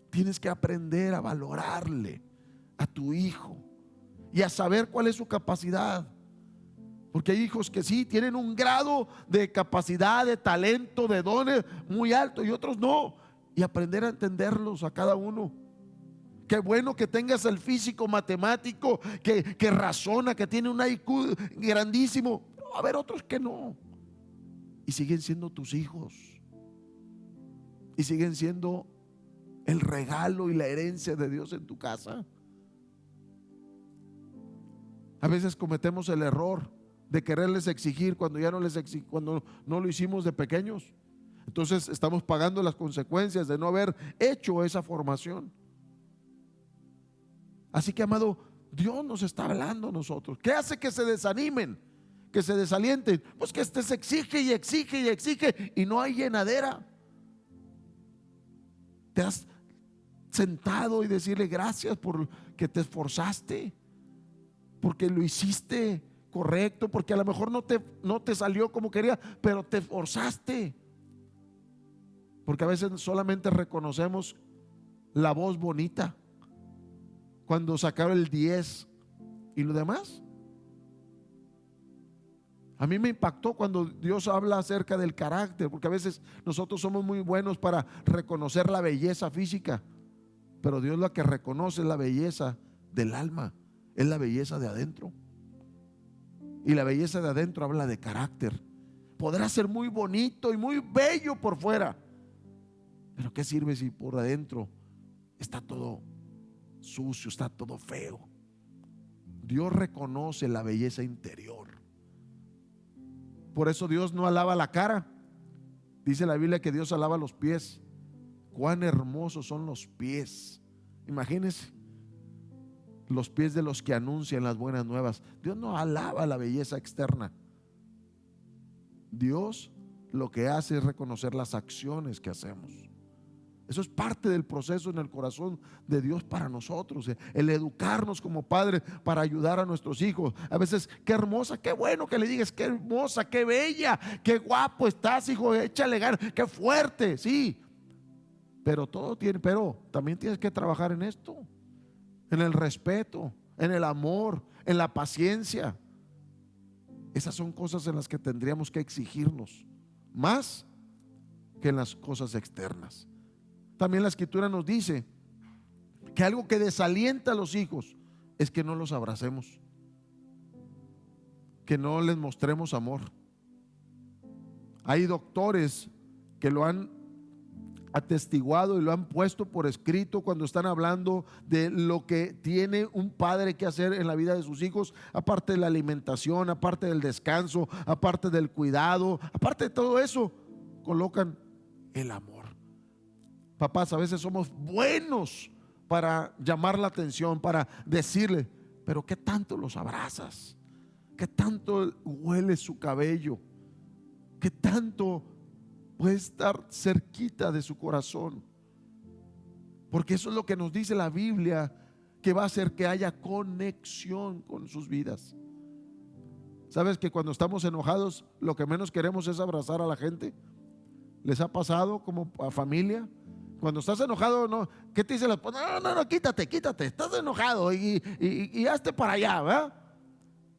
Tienes que aprender a valorarle a tu hijo y a saber cuál es su capacidad, porque hay hijos que sí tienen un grado de capacidad, de talento, de dones muy alto, y otros no, y aprender a entenderlos a cada uno. Qué bueno que tengas el físico matemático que razona, que tiene un IQ grandísimo, pero va a haber otros que no, y siguen siendo tus hijos, y siguen siendo el regalo y la herencia de Dios en tu casa. A veces cometemos el error de quererles exigir cuando ya no les cuando no lo hicimos de pequeños. Entonces estamos pagando las consecuencias de no haber hecho esa formación. Así que, amado, Dios nos está hablando a nosotros. ¿Qué hace que se desanimen? Que se desalienten. Pues que se exige y exige y exige y no hay llenadera. Te has sentado y decirle gracias por que te esforzaste, porque lo hiciste correcto, porque a lo mejor no te salió como quería, pero te esforzaste. Porque a veces solamente reconocemos la voz bonita cuando sacaron el 10 y lo demás. A mí me impactó cuando Dios habla acerca del carácter, porque a veces nosotros somos muy buenos para reconocer la belleza física, pero Dios lo que reconoce es la belleza del alma, es la belleza de adentro. Y la belleza de adentro habla de carácter. Podrá ser muy bonito y muy bello por fuera, pero ¿qué sirve si por adentro está todo sucio, está todo feo? Dios reconoce la belleza interior. Por eso Dios no alaba la cara. Dice la Biblia que Dios alaba los pies. Cuán hermosos son los pies. Imagínense, los pies de los que anuncian las buenas nuevas. Dios no alaba la belleza externa. Dios lo que hace es reconocer las acciones que hacemos. Eso es parte del proceso en el corazón de Dios para nosotros, el educarnos como padres para ayudar a nuestros hijos. A veces, qué hermosa, qué bueno que le digas, qué hermosa, qué bella, qué guapo estás, hijo, échale ganas, qué fuerte, sí. Pero también tienes que trabajar en esto, en el respeto, en el amor, en la paciencia. Esas son cosas en las que tendríamos que exigirnos más que en las cosas externas. También la Escritura nos dice que algo que desalienta a los hijos es que no los abracemos, que no les mostremos amor. Hay doctores que lo han atestiguado y lo han puesto por escrito cuando están hablando de lo que tiene un padre que hacer en la vida de sus hijos, aparte de la alimentación, aparte del descanso, aparte del cuidado, aparte de todo eso, colocan el amor. Papás, a veces somos buenos para llamar la atención, para decirle, pero ¿qué tanto los abrazas? ¿Qué tanto huele su cabello? ¿Qué tanto puede estar cerquita de su corazón? Porque eso es lo que nos dice la Biblia, que va a hacer que haya conexión con sus vidas. ¿Sabes que cuando estamos enojados lo que menos queremos es abrazar a la gente? ¿Les ha pasado como a familia? Cuando estás enojado, no, ¿qué te dice la esposa? No, quítate, estás enojado y hazte para allá, ¿verdad?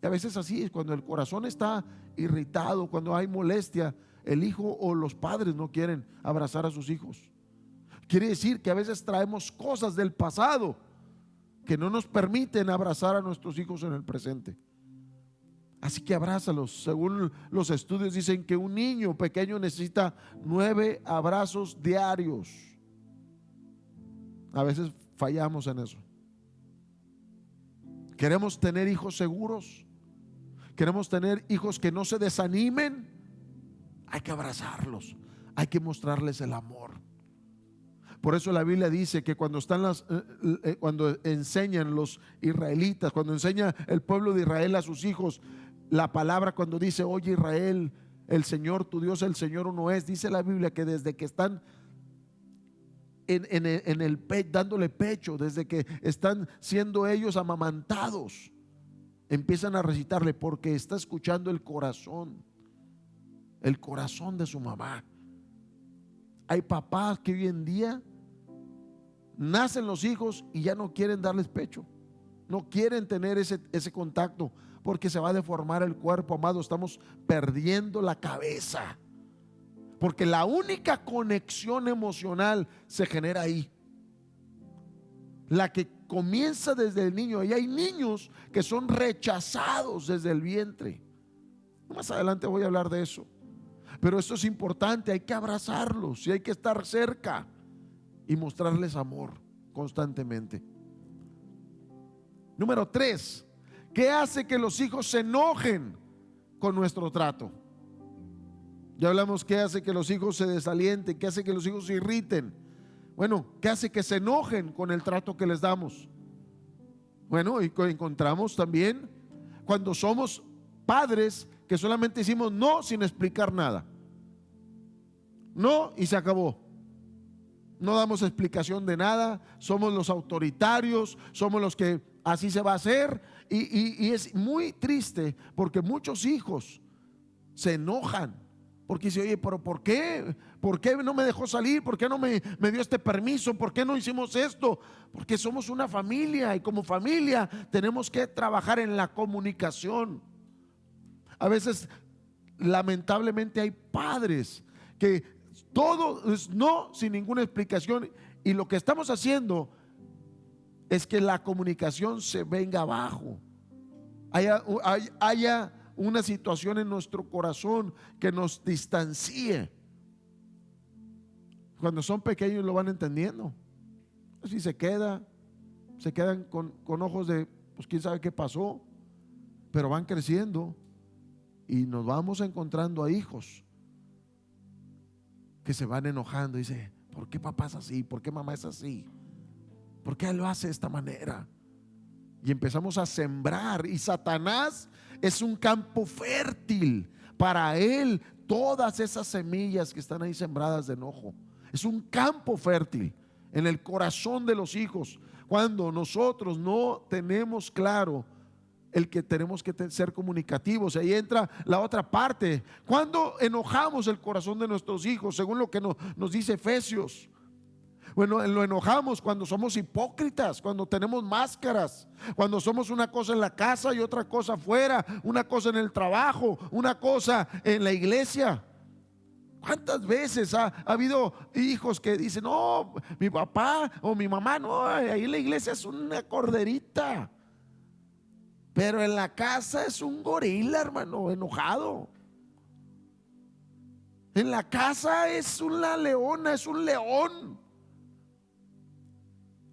Y a veces así es, cuando el corazón está irritado, cuando hay molestia, el hijo o los padres no quieren abrazar a sus hijos. Quiere decir que a veces traemos cosas del pasado que no nos permiten abrazar a nuestros hijos en el presente. Así que abrázalos. Según los estudios dicen que un niño pequeño necesita 9 abrazos diarios. A veces fallamos en eso. Queremos tener hijos seguros, queremos tener hijos que no se desanimen. Hay que abrazarlos, hay que mostrarles el amor. Por eso la Biblia dice que cuando cuando enseñan los israelitas, cuando enseña el pueblo de Israel a sus hijos, la palabra cuando dice, oye Israel, el Señor tu Dios, el Señor uno es, dice la Biblia que desde que están dándole pecho, desde que están siendo ellos amamantados, empiezan a recitarle, porque está escuchando el corazón de su mamá. Hay papás que hoy en día nacen los hijos y ya no quieren darles pecho, no quieren tener ese contacto, porque se va a deformar el cuerpo, amado. Estamos perdiendo la cabeza, porque la única conexión emocional se genera ahí, la que comienza desde el niño. Y hay niños que son rechazados desde el vientre. Más adelante voy a hablar de eso, pero esto es importante. Hay que abrazarlos y hay que estar cerca y mostrarles amor constantemente. Número 3, ¿Qué hace que los hijos se enojen con nuestro trato? Ya hablamos qué hace que los hijos se desalienten, qué hace que los hijos se irriten. Bueno, ¿qué hace que se enojen con el trato que les damos? Bueno, y encontramos también cuando somos padres que solamente decimos no sin explicar nada. No y se acabó. No damos explicación de nada, somos los autoritarios, somos los que así se va a hacer. Y es muy triste porque muchos hijos se enojan porque dice, oye, pero ¿por qué? ¿Por qué no me dejó salir? ¿Por qué no me dio este permiso? ¿Por qué no hicimos esto? Porque somos una familia y como familia tenemos que trabajar en la comunicación. A veces, lamentablemente, hay padres que todo es no sin ninguna explicación, y lo que estamos haciendo es que la comunicación se venga abajo. Haya una situación en nuestro corazón que nos distancie. Cuando son pequeños lo van entendiendo. Así se quedan con ojos de pues quién sabe qué pasó, pero van creciendo y nos vamos encontrando a hijos que se van enojando y dicen, ¿por qué papá es así? ¿Por qué mamá es así? ¿Por qué él lo hace de esta manera? Y empezamos a sembrar, y Satanás es un campo fértil para él. Todas esas semillas que están ahí sembradas de enojo, es un campo fértil en el corazón de los hijos. Cuando nosotros no tenemos claro el que tenemos que ser comunicativos, ahí entra la otra parte. Cuando enojamos el corazón de nuestros hijos, según lo que nos dice Efesios. Bueno, lo enojamos cuando somos hipócritas, cuando tenemos máscaras, cuando somos una cosa en la casa y otra cosa afuera, una cosa en el trabajo, una cosa en la iglesia. ¿Cuántas veces ha habido hijos que dicen, no, mi papá o mi mamá, no, ahí en la iglesia es una corderita, pero en la casa es un gorila, hermano, enojado? En la casa es una leona, es un león.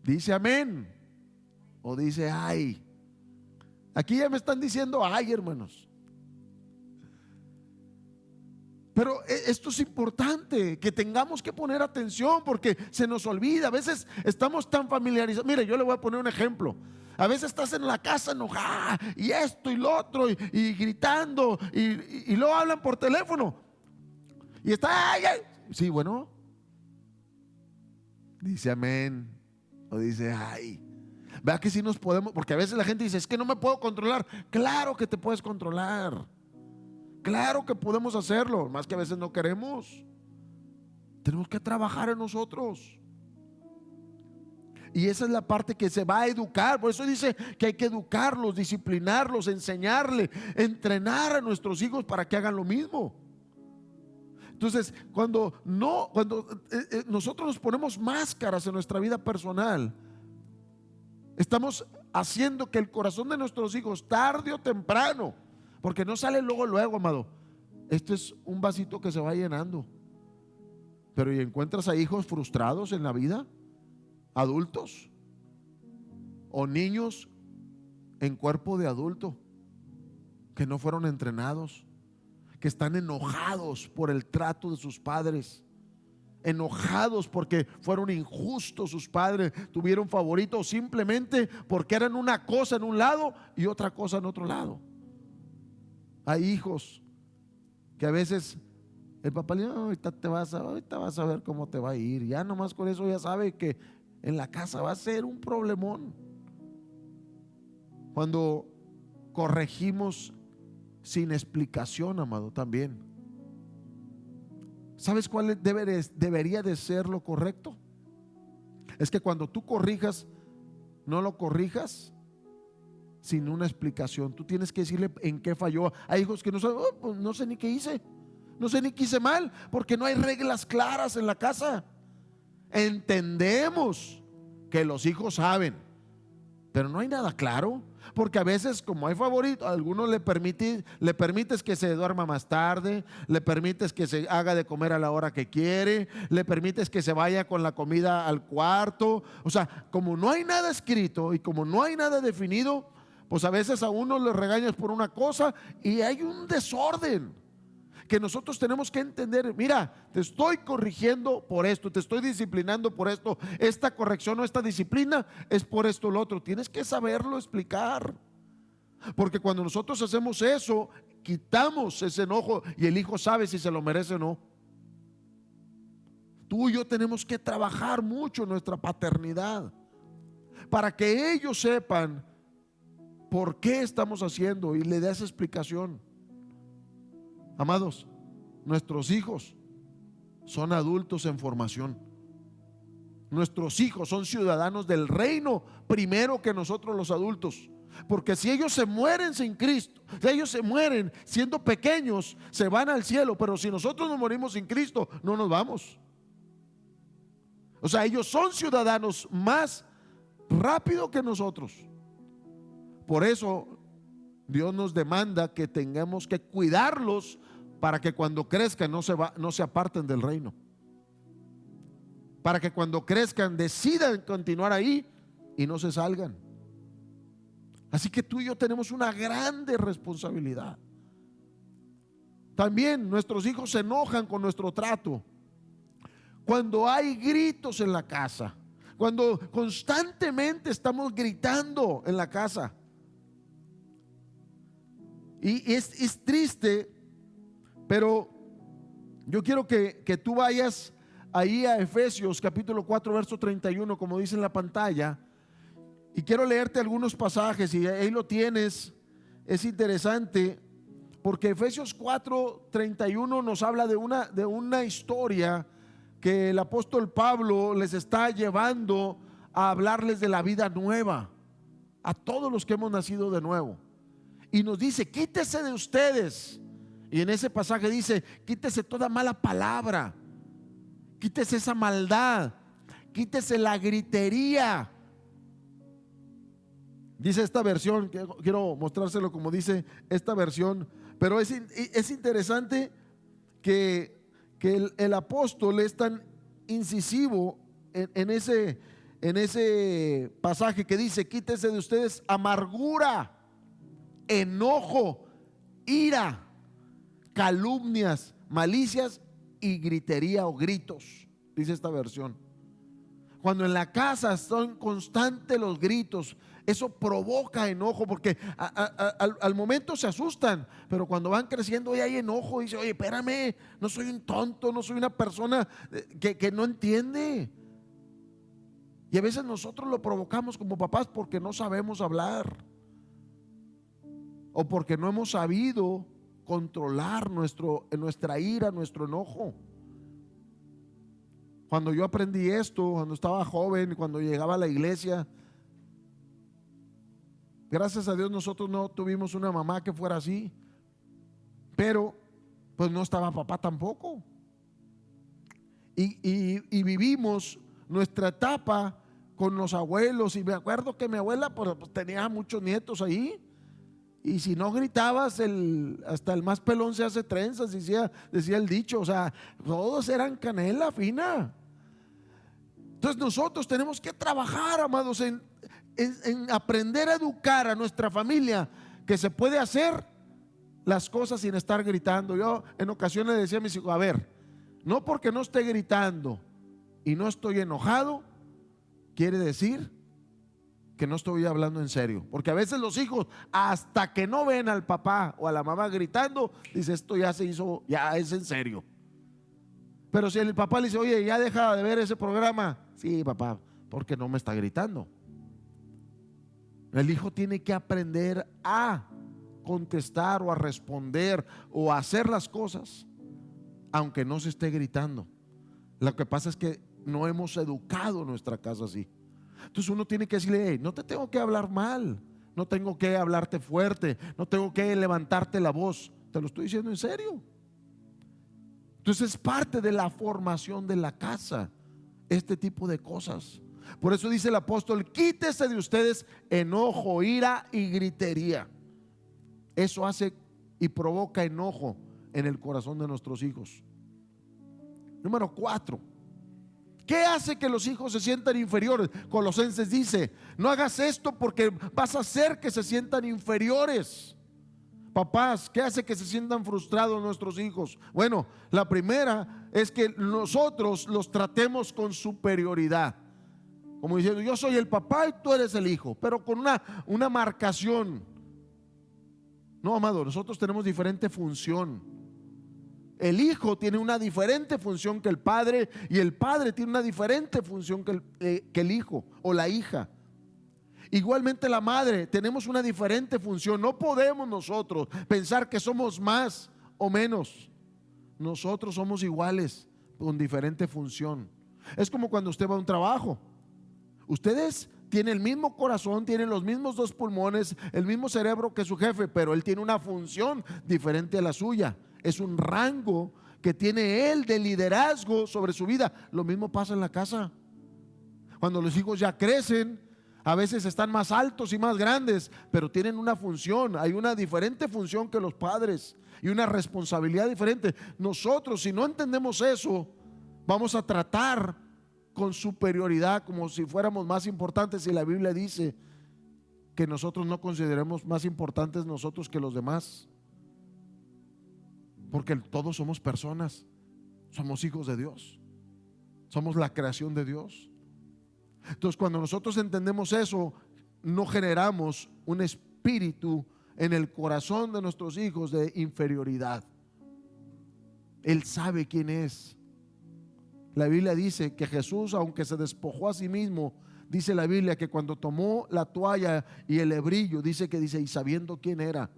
Dice amén o dice ay. Aquí ya me están diciendo ay, hermanos. Pero esto es importante, que tengamos que poner atención porque se nos olvida. A veces estamos tan familiarizados. Mire, yo le voy a poner un ejemplo. A veces estás en la casa enojada y esto y lo otro y gritando y luego hablan por teléfono y está ay, ay. Sí, bueno, dice amén o dice ay. Vea que si nos podemos, porque a veces la gente dice, es que no me puedo controlar. Claro que te puedes controlar, claro que podemos hacerlo, más que a veces no queremos. Tenemos que trabajar en nosotros. Y esa es la parte que se va a educar. Por eso dice que hay que educarlos, disciplinarlos, enseñarle, entrenar a nuestros hijos para que hagan lo mismo. Entonces, cuando nosotros nos ponemos máscaras en nuestra vida personal, estamos haciendo que el corazón de nuestros hijos, tarde o temprano, porque no sale luego, amado, esto es un vasito que se va llenando. Pero ¿y encuentras a hijos frustrados en la vida? Adultos o niños en cuerpo de adulto que no fueron entrenados, que están enojados por el trato de sus padres, enojados porque fueron injustos sus padres, tuvieron favoritos simplemente porque eran una cosa en un lado y otra cosa en otro lado. Hay hijos que a veces el papá le dice, ahorita vas a ver cómo te va a ir. Ya nomás con eso ya sabe que en la casa va a ser un problemón. Cuando corregimos sin explicación, amado, también. ¿Sabes cuál debería de ser lo correcto? Es que cuando tú corrijas, no lo corrijas sin una explicación. Tú tienes que decirle en qué falló. Hay hijos que no saben, pues no sé ni qué hice, no sé ni qué hice mal, porque no hay reglas claras en la casa. Entendemos que los hijos saben, pero no hay nada claro, porque a veces como hay favorito, a algunos le permites que se duerma más tarde, le permites que se haga de comer a la hora que quiere, le permites que se vaya con la comida al cuarto. O sea, como no hay nada escrito y como no hay nada definido, Pues a veces a uno le regañas por una cosa y hay un desorden que nosotros tenemos que entender. Mira, te estoy corrigiendo por esto, te estoy disciplinando por esto. Esta corrección o esta disciplina es por esto o lo otro. Tienes que saberlo explicar, porque cuando nosotros hacemos eso, quitamos ese enojo y el hijo sabe si se lo merece o no. Tú y yo tenemos que trabajar mucho en nuestra paternidad para que ellos sepan por qué estamos haciendo y le des explicación. Amados, nuestros hijos son adultos en formación. Nuestros hijos son ciudadanos del reino primero que nosotros los adultos. Porque si ellos se mueren sin Cristo, si ellos se mueren siendo pequeños, se van al cielo. Pero si nosotros nos morimos sin Cristo, no nos vamos. O sea, ellos son ciudadanos más rápido que nosotros. Por eso Dios nos demanda que tengamos que cuidarlos para que cuando crezcan no se aparten del reino. Para que cuando crezcan decidan continuar ahí y no se salgan. Así que tú y yo tenemos una grande responsabilidad. También nuestros hijos se enojan con nuestro trato. Cuando hay gritos en la casa, cuando constantemente estamos gritando en la casa. Y es triste, pero yo quiero que tú vayas ahí a Efesios capítulo 4 verso 31, como dice en la pantalla, y quiero leerte algunos pasajes y ahí lo tienes. Es interesante porque Efesios 4 31 nos habla de una historia que el apóstol Pablo les está llevando a hablarles de la vida nueva a todos los que hemos nacido de nuevo. Y nos dice: quítese de ustedes. Y en ese pasaje dice: quítese toda mala palabra, quítese esa maldad, quítese la gritería. Dice esta versión, quiero mostrárselo como dice esta versión, pero es interesante que el apóstol es tan incisivo en ese pasaje que dice: quítese de ustedes amargura, enojo, ira, calumnias, malicias y gritería o gritos, dice esta versión. Cuando en la casa son constantes los gritos, eso provoca enojo, porque al momento se asustan, pero cuando van creciendo y hay enojo, dice: oye, espérame, no soy un tonto, no soy una persona que no entiende. Y a veces nosotros lo provocamos como papás porque no sabemos hablar, o porque no hemos sabido controlar nuestra ira, nuestro enojo. Cuando yo aprendí esto, cuando estaba joven, cuando llegaba a la iglesia, gracias a Dios nosotros no tuvimos una mamá que fuera así, pero pues no estaba papá tampoco. Y vivimos nuestra etapa con los abuelos. Y me acuerdo que mi abuela pues tenía muchos nietos ahí. Y si no gritabas, hasta el más pelón se hace trenzas, decía el dicho. O sea, todos eran canela fina. Entonces nosotros tenemos que trabajar, amados, en aprender a educar a nuestra familia, que se puede hacer las cosas sin estar gritando. Yo en ocasiones le decía a mis hijos: a ver, no porque no esté gritando y no estoy enojado, quiere decir que no estoy hablando en serio. Porque a veces los hijos, hasta que no ven al papá o a la mamá gritando, dice: esto ya se hizo, ya es en serio. Pero si el papá le dice: oye, ya deja de ver ese programa. Sí, papá, porque no me está gritando. El hijo tiene que aprender a contestar o a responder o a hacer las cosas aunque no se esté gritando. Lo que pasa es que no hemos educado nuestra casa así. Entonces uno tiene que decirle: hey, no te tengo que hablar mal, no tengo que hablarte fuerte, no tengo que levantarte la voz, te lo estoy diciendo en serio. Entonces es parte de la formación de la casa, este tipo de cosas. Por eso dice el apóstol: quítese de ustedes enojo, ira y gritería. Eso hace y provoca enojo en el corazón de nuestros hijos. Número 4, ¿Qué hace que los hijos se sientan inferiores? Colosenses dice: no hagas esto porque vas a hacer que se sientan inferiores. Papás, ¿qué hace que se sientan frustrados nuestros hijos? Bueno, la primera es que nosotros los tratemos con superioridad, como diciendo: yo soy el papá y tú eres el hijo, pero con una marcación. No, amado, nosotros tenemos diferente función. El hijo tiene una diferente función que el padre, y el padre tiene una diferente función que el hijo o la hija. Igualmente la madre, tenemos una diferente función. No podemos nosotros pensar que somos más o menos. Nosotros somos iguales con diferente función. Es como cuando usted va a un trabajo. Ustedes tienen el mismo corazón, tienen los mismos 2 pulmones, el mismo cerebro que su jefe, pero él tiene una función diferente a la suya. Es un rango que tiene él de liderazgo sobre su vida. Lo mismo pasa en la casa. Cuando los hijos ya crecen, a veces están más altos y más grandes, pero tienen una función. Hay una diferente función que los padres y una responsabilidad diferente. Nosotros, si no entendemos eso, vamos a tratar con superioridad como si fuéramos más importantes, y la Biblia dice que nosotros no consideremos más importantes nosotros que los demás, porque todos somos personas, somos hijos de Dios, somos la creación de Dios. Entonces, cuando nosotros entendemos eso, no generamos un espíritu en el corazón de nuestros hijos de inferioridad. Él sabe quién es. La Biblia dice que Jesús, aunque se despojó a sí mismo, dice la Biblia que cuando tomó la toalla y el hebrillo, dice y sabiendo quién era,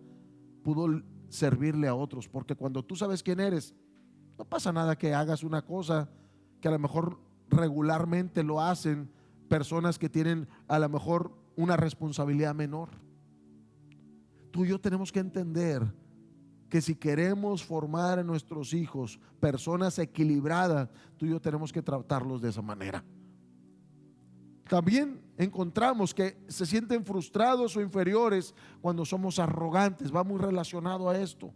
pudo servirle a otros. Porque cuando tú sabes quién eres, no pasa nada que hagas una cosa que a lo mejor regularmente lo hacen personas que tienen a lo mejor una responsabilidad menor. Tú y yo tenemos que entender que si queremos formar en nuestros hijos personas equilibradas, tú y yo tenemos que tratarlos de esa manera. También encontramos que se sienten frustrados o inferiores cuando somos arrogantes. Va muy relacionado a esto.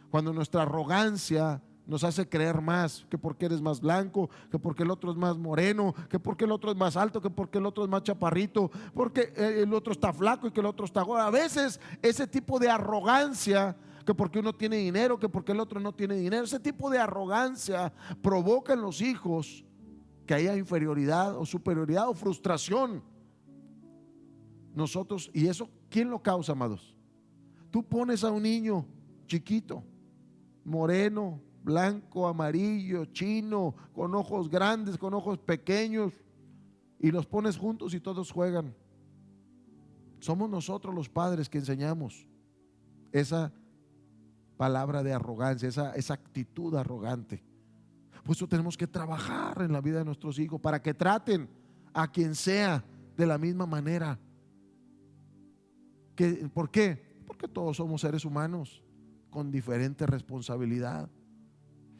Cuando nuestra arrogancia nos hace creer más, que porque eres más blanco, que porque el otro es más moreno, que porque el otro es más alto, que porque el otro es más chaparrito, porque el otro está flaco y que el otro está gordo. A veces ese tipo de arrogancia, que porque uno tiene dinero, que porque el otro no tiene dinero, ese tipo de arrogancia provoca en los hijos que haya inferioridad o superioridad o frustración. Nosotros, y eso, ¿quién lo causa, amados? Tú pones a un niño chiquito, moreno, blanco, amarillo, chino, con ojos grandes, con ojos pequeños, y los pones juntos y todos juegan. Somos nosotros los padres que enseñamos esa palabra de arrogancia, esa actitud arrogante. Por eso tenemos que trabajar en la vida de nuestros hijos para que traten a quien sea de la misma manera. ¿Por qué? Porque todos somos seres humanos con diferente responsabilidad.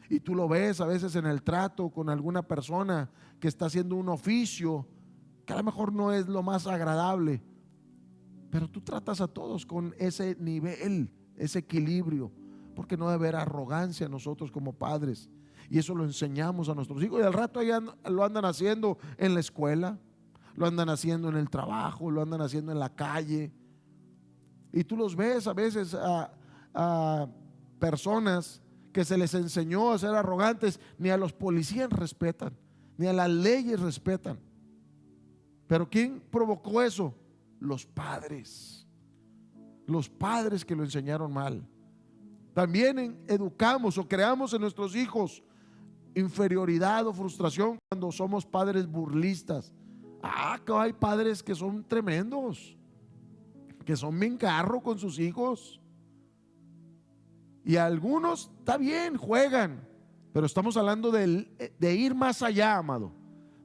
Y tú lo ves a veces en el trato con alguna persona que está haciendo un oficio que a lo mejor no es lo más agradable, pero tú tratas a todos con ese nivel, ese equilibrio, porque no debe haber arrogancia nosotros como padres. Y eso lo enseñamos a nuestros hijos, y al rato ya lo andan haciendo en la escuela, lo andan haciendo en el trabajo, lo andan haciendo en la calle. Y tú los ves a veces a personas que se les enseñó a ser arrogantes, ni a los policías respetan, ni a las leyes respetan. Pero ¿quién provocó eso? Los padres que lo enseñaron mal. También educamos o creamos en nuestros hijos inferioridad o frustración cuando somos padres burlistas. Que hay padres que son tremendos, que son bien carro con sus hijos. Y algunos, está bien, juegan, pero estamos hablando de ir más allá, amado,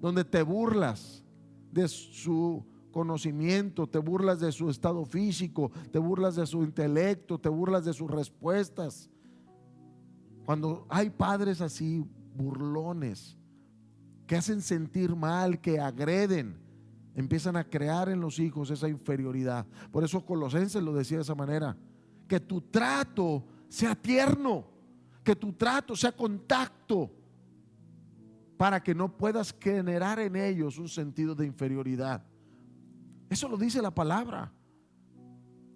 donde te burlas de su conocimiento, te burlas de su estado físico, te burlas de su intelecto, te burlas de sus respuestas. Cuando hay padres así, burlones, que hacen sentir mal, que agreden, empiezan a crear en los hijos esa inferioridad. Por eso Colosenses lo decía de esa manera: que tu trato sea tierno, que tu trato sea contacto, para que no puedas generar en ellos un sentido de inferioridad. Eso lo dice la palabra.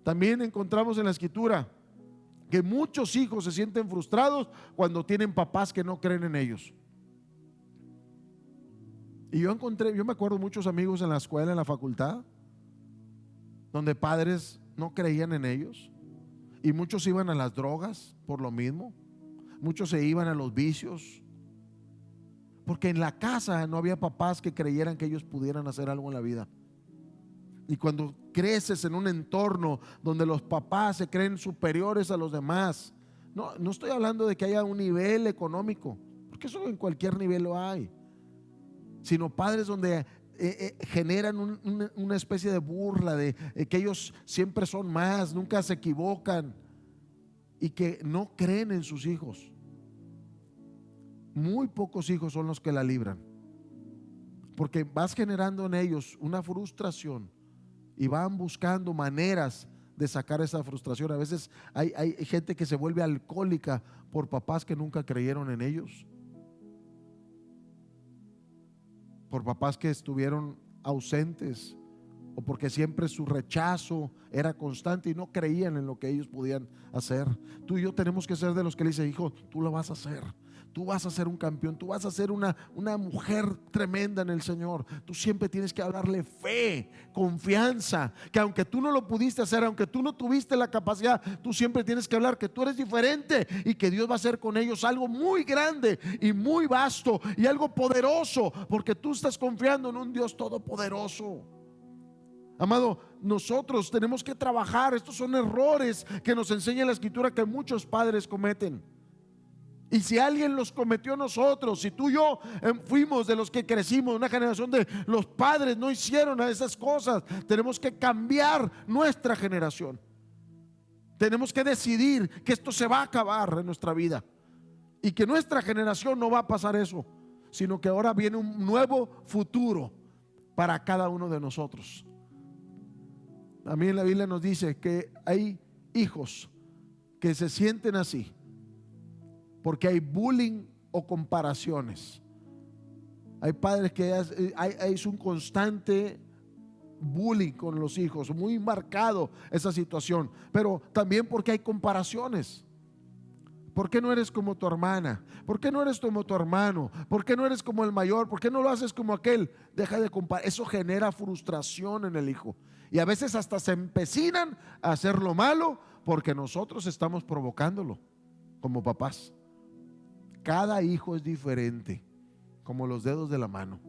También encontramos en la Escritura que muchos hijos se sienten frustrados cuando tienen papás que no creen en ellos. Y yo me acuerdo muchos amigos en la escuela, en la facultad, donde padres no creían en ellos, y muchos iban a las drogas por lo mismo, muchos se iban a los vicios, porque en la casa no había papás que creyeran que ellos pudieran hacer algo en la vida. Y cuando creces en un entorno donde los papás se creen superiores a los demás, no estoy hablando de que haya un nivel económico, porque eso en cualquier nivel lo hay, sino padres donde generan una especie de burla de que ellos siempre son más, nunca se equivocan, y que no creen en sus hijos. Muy pocos hijos son los que la libran, porque vas generando en ellos una frustración y van buscando maneras de sacar esa frustración. A veces hay gente que se vuelve alcohólica por papás que nunca creyeron en ellos, por papás que estuvieron ausentes, o porque siempre su rechazo era constante y no creían en lo que ellos podían hacer. Tú y yo tenemos que ser de los que le dicen: hijo, tú lo vas a hacer, tú vas a ser un campeón, tú vas a ser una mujer tremenda en el Señor. Tú siempre tienes que hablarle fe, confianza, que aunque tú no lo pudiste hacer, aunque tú no tuviste la capacidad, tú siempre tienes que hablar que tú eres diferente y que Dios va a hacer con ellos algo muy grande y muy vasto y algo poderoso, porque tú estás confiando en un Dios todopoderoso. Amado, nosotros tenemos que trabajar. Estos son errores que nos enseña la Escritura que muchos padres cometen. Y si alguien los cometió, nosotros, si tú y yo fuimos de los que crecimos, una generación de los padres no hicieron esas cosas, tenemos que cambiar nuestra generación. Tenemos que decidir que esto se va a acabar en nuestra vida y que nuestra generación no va a pasar eso, sino que ahora viene un nuevo futuro para cada uno de nosotros. También la Biblia nos dice que hay hijos que se sienten así porque hay bullying o comparaciones. Hay padres que hay un constante bullying con los hijos, muy marcado esa situación, pero también porque hay comparaciones. ¿Por qué no eres como tu hermana? ¿Por qué no eres como tu hermano? ¿Por qué no eres como el mayor? ¿Por qué no lo haces como aquel? Deja de comparar. Eso genera frustración en el hijo. Y a veces hasta se empecinan a hacer lo malo porque nosotros estamos provocándolo como papás. Cada hijo es diferente, como los dedos de la mano.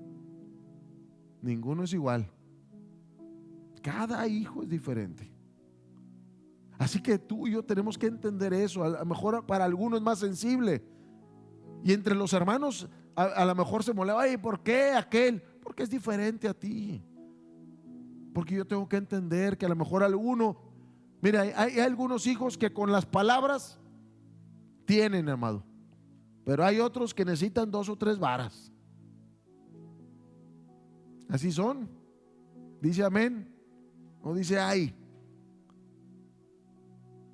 Ninguno es igual. Cada hijo es diferente. Así que tú y yo tenemos que entender eso. A lo mejor para algunos es más sensible. Y entre los hermanos a lo mejor se molesta: ay, ¿por qué aquel? Porque es diferente a ti. Porque yo tengo que entender que a lo mejor mira, hay algunos hijos que con las palabras tienen, amado, pero hay otros que necesitan 2 o 3 varas. Así son. Dice amén, no dice ay.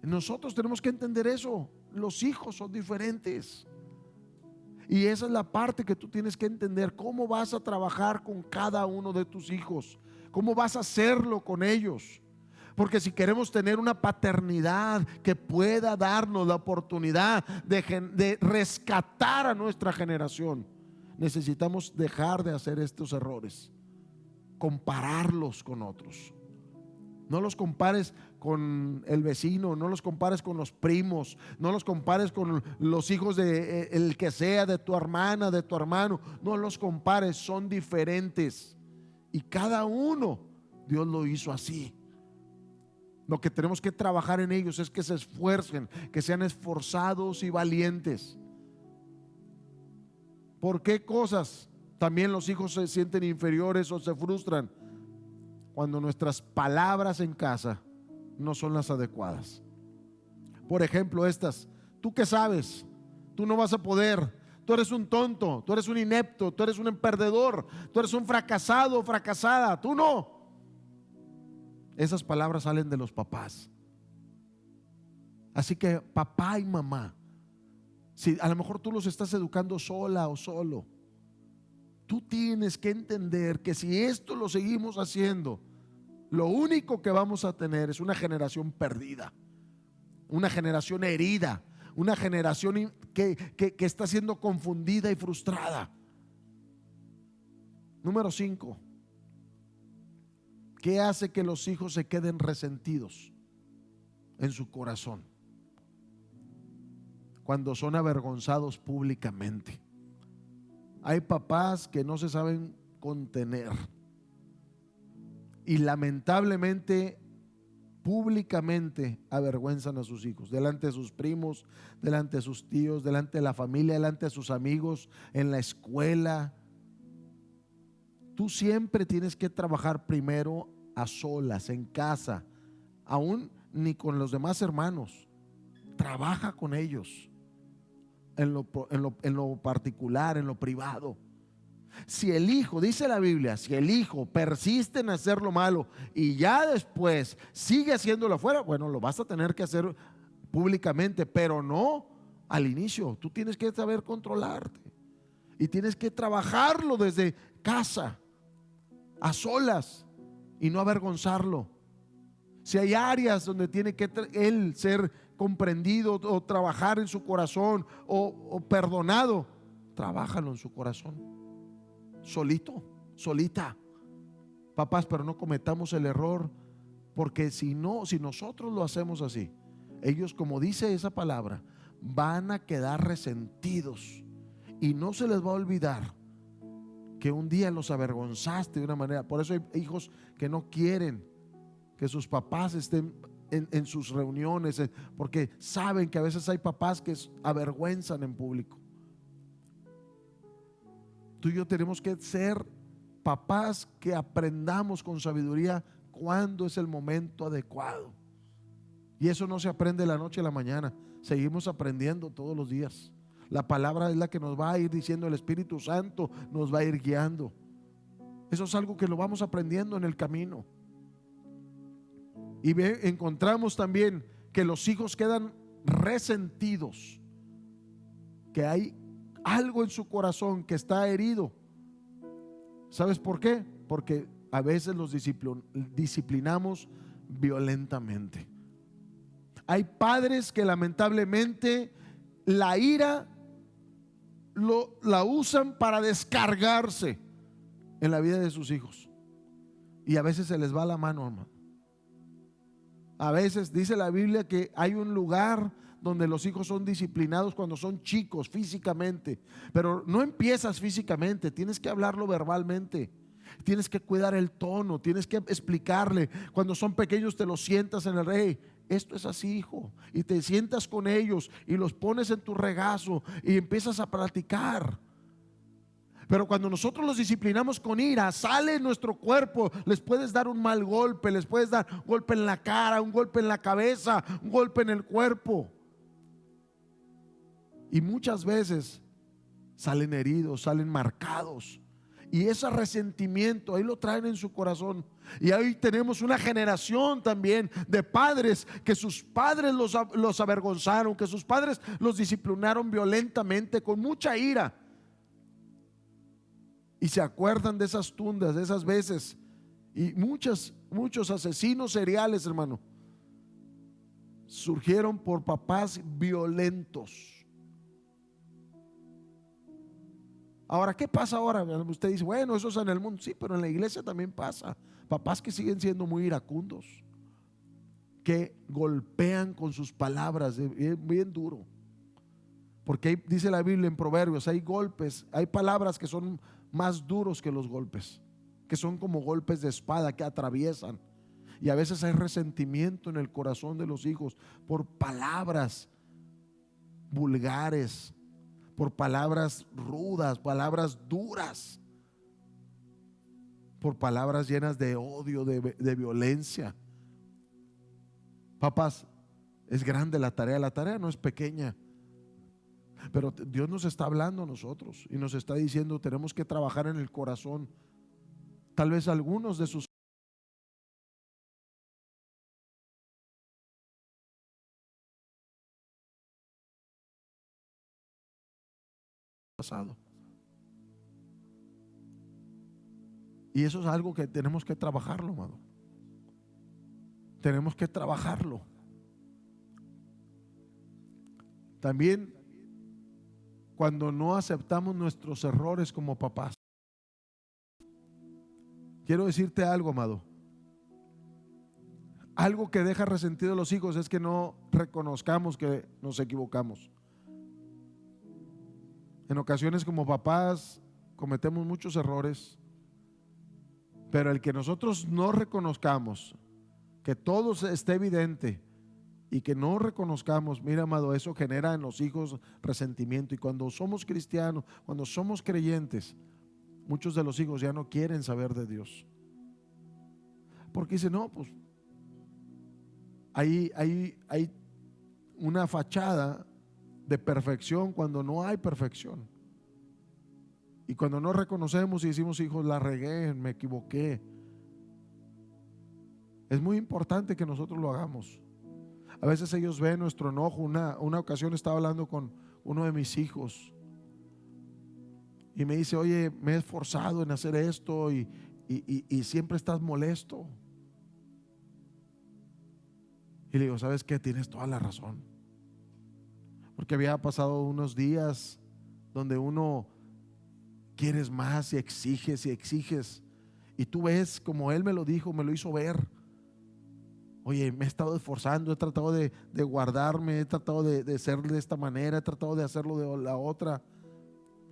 Nosotros tenemos que entender eso. Los hijos son diferentes. Y esa es la parte que tú tienes que entender. ¿Cómo vas a trabajar con cada uno de tus hijos? ¿Cómo vas a hacerlo con ellos? Porque si queremos tener una paternidad que pueda darnos la oportunidad de rescatar a nuestra generación, necesitamos dejar de hacer estos errores, compararlos con otros. No los compares con el vecino, no los compares con los primos, no los compares con los hijos de el que sea, de tu hermana, de tu hermano. No los compares, son diferentes. Y cada uno, Dios lo hizo así. Lo que tenemos que trabajar en ellos es que se esfuercen, que sean esforzados y valientes. ¿Por qué cosas también los hijos se sienten inferiores o se frustran? Cuando nuestras palabras en casa no son las adecuadas. Por ejemplo, estas: ¿tú qué sabes? Tú no vas a poder. Tú eres un tonto, tú eres un inepto, tú eres un perdedor, tú eres un fracasado o fracasada, tú no. Esas palabras salen de los papás. Así que papá y mamá, si a lo mejor tú los estás educando sola o solo, Tú tienes que entender que si esto lo seguimos haciendo, lo único que vamos a tener es una generación perdida, una generación herida, una generación que está siendo confundida y frustrada. Número 5. ¿Qué hace que los hijos se queden resentidos en su corazón? Cuando son avergonzados públicamente. Hay papás que no se saben contener y lamentablemente públicamente avergüenzan a sus hijos, delante de sus primos, delante de sus tíos, delante de la familia, delante de sus amigos, en la escuela. Tú siempre tienes que trabajar primero a solas, en casa, aún ni con los demás hermanos. Trabaja con ellos en lo particular, en lo privado. Si el hijo, dice la Biblia, si el hijo persiste en hacer lo malo y ya después sigue haciéndolo afuera, bueno, lo vas a tener que hacer públicamente, pero no al inicio. Tú tienes que saber controlarte y tienes que trabajarlo desde casa, a solas, y no avergonzarlo. Si hay áreas donde tiene que él ser comprendido o trabajar en su corazón o perdonado, trabájalo en su corazón, solito, solita. Papás, pero no cometamos el error, porque si nosotros lo hacemos así, ellos, como dice esa palabra, van a quedar resentidos y no se les va a olvidar que un día los avergonzaste de una manera. Por eso hay hijos que no quieren que sus papás estén en sus reuniones, porque saben que a veces hay papás que avergüenzan en público. Tú y yo tenemos que ser papás que aprendamos con sabiduría cuándo es el momento adecuado. Y eso no se aprende de la noche a la mañana. Seguimos aprendiendo todos los días. La palabra es la que nos va a ir diciendo, el Espíritu Santo nos va a ir guiando. Eso es algo que lo vamos aprendiendo en el camino. Y encontramos también que los hijos quedan resentidos, que hay algo en su corazón que está herido. ¿Sabes por qué? Porque a veces los disciplinamos violentamente. Hay padres que lamentablemente la ira la usan para descargarse en la vida de sus hijos, y a veces se les va la mano, hermano. A veces dice la Biblia que hay un lugar donde los hijos son disciplinados cuando son chicos físicamente, pero no empiezas físicamente, tienes que hablarlo verbalmente, tienes que cuidar el tono, tienes que explicarle. Cuando son pequeños te los sientas en el rey, esto es así, hijo, y te sientas con ellos y los pones en tu regazo y empiezas a platicar. Pero cuando nosotros los disciplinamos con ira, sale en nuestro cuerpo. Les puedes dar un mal golpe, les puedes dar un golpe en la cara, un golpe en la cabeza, un golpe en el cuerpo. Y muchas veces salen heridos, salen marcados. Y ese resentimiento, ahí lo traen en su corazón. Y ahí tenemos una generación también de padres que sus padres los avergonzaron, que sus padres los disciplinaron violentamente, con mucha ira. Y se acuerdan de esas tundas, de esas veces. Y muchos asesinos seriales, hermano, surgieron por papás violentos. Ahora, ¿qué pasa ahora? Usted dice, bueno, eso es en el mundo. Sí, pero en la iglesia también pasa. Papás que siguen siendo muy iracundos, que golpean con sus palabras bien duro. Porque dice la Biblia en Proverbios, hay golpes, hay palabras que son más duros que los golpes, que son como golpes de espada que atraviesan. Y a veces hay resentimiento en el corazón de los hijos por palabras vulgares, por palabras rudas, palabras duras, por palabras llenas de odio, de violencia. Papás, es grande la tarea no es pequeña. Pero Dios nos está hablando a nosotros y nos está diciendo, tenemos que trabajar en el corazón. Tal vez algunos de sus pasado. Y eso es algo que tenemos que trabajarlo, amado. Tenemos que trabajarlo. También cuando no aceptamos nuestros errores como papás. Quiero decirte algo, amado. Algo que deja resentido a los hijos es que no reconozcamos que nos equivocamos. En ocasiones como papás cometemos muchos errores, pero el que nosotros no reconozcamos, que todo esté evidente y que no reconozcamos, mira, amado, eso genera en los hijos resentimiento. Y cuando somos cristianos, cuando somos creyentes, muchos de los hijos ya no quieren saber de Dios, porque dicen, no, pues hay una fachada de perfección cuando no hay perfección. Y cuando no reconocemos y decimos, hijos, la regué, me equivoqué, es muy importante que nosotros lo hagamos. A veces ellos ven nuestro enojo. Una ocasión estaba hablando con uno de mis hijos y me dice, oye, me he esforzado en hacer esto y siempre estás molesto. Y le digo, ¿sabes qué? Tienes toda la razón. Porque había pasado unos días donde uno quieres más y exiges y exiges. Y tú ves, como él me lo dijo, me lo hizo ver. Oye, me he estado esforzando, he tratado de guardarme, he tratado de ser de esta manera, he tratado de hacerlo de la otra.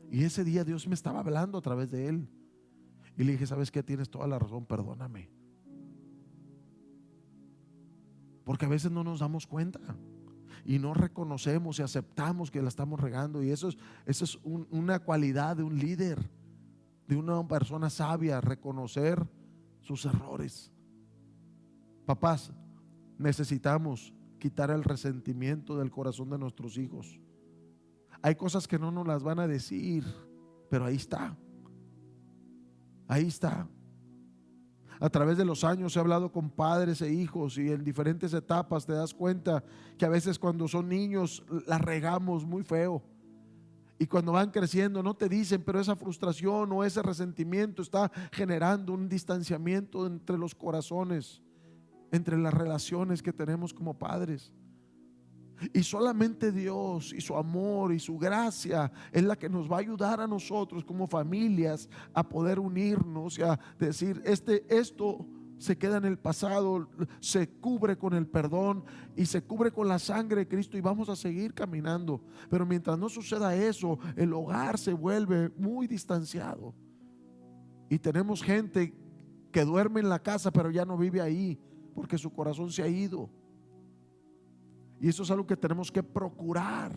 Y ese día Dios me estaba hablando a través de él. Y le dije, ¿sabes qué? Tienes toda la razón, perdóname. Porque a veces no nos damos cuenta y no reconocemos y aceptamos que la estamos regando. Y eso es una cualidad de un líder, de una persona sabia, reconocer sus errores. Papás, necesitamos quitar el resentimiento del corazón de nuestros hijos. Hay cosas que no nos las van a decir, pero ahí está. Ahí está. A través de los años he hablado con padres e hijos y en diferentes etapas te das cuenta que a veces cuando son niños la regamos muy feo. Y cuando van creciendo no te dicen, pero esa frustración o ese resentimiento está generando un distanciamiento entre los corazones, entre las relaciones que tenemos como padres. Y solamente Dios y su amor y su gracia es la que nos va a ayudar a nosotros como familias a poder unirnos y a decir, esto se queda en el pasado, se cubre con el perdón y se cubre con la sangre de Cristo y vamos a seguir caminando. Pero mientras no suceda eso, el hogar se vuelve muy distanciado. Y tenemos gente que duerme en la casa pero ya no vive ahí porque su corazón se ha ido. Y eso es algo que tenemos que procurar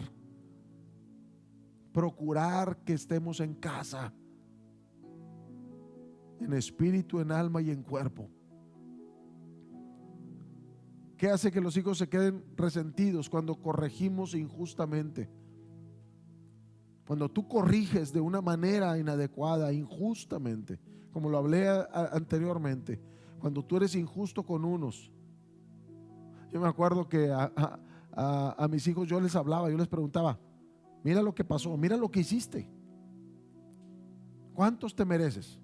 que estemos en casa, en espíritu, en alma y en cuerpo. ¿Qué hace que los hijos se queden resentidos? Cuando corregimos injustamente. Cuando tú corriges de una manera inadecuada, injustamente, como lo hablé anteriormente, cuando tú eres injusto con unos. Yo me acuerdo que a mis hijos yo les hablaba, yo les preguntaba, mira lo que pasó, mira lo que hiciste, ¿cuántos te mereces?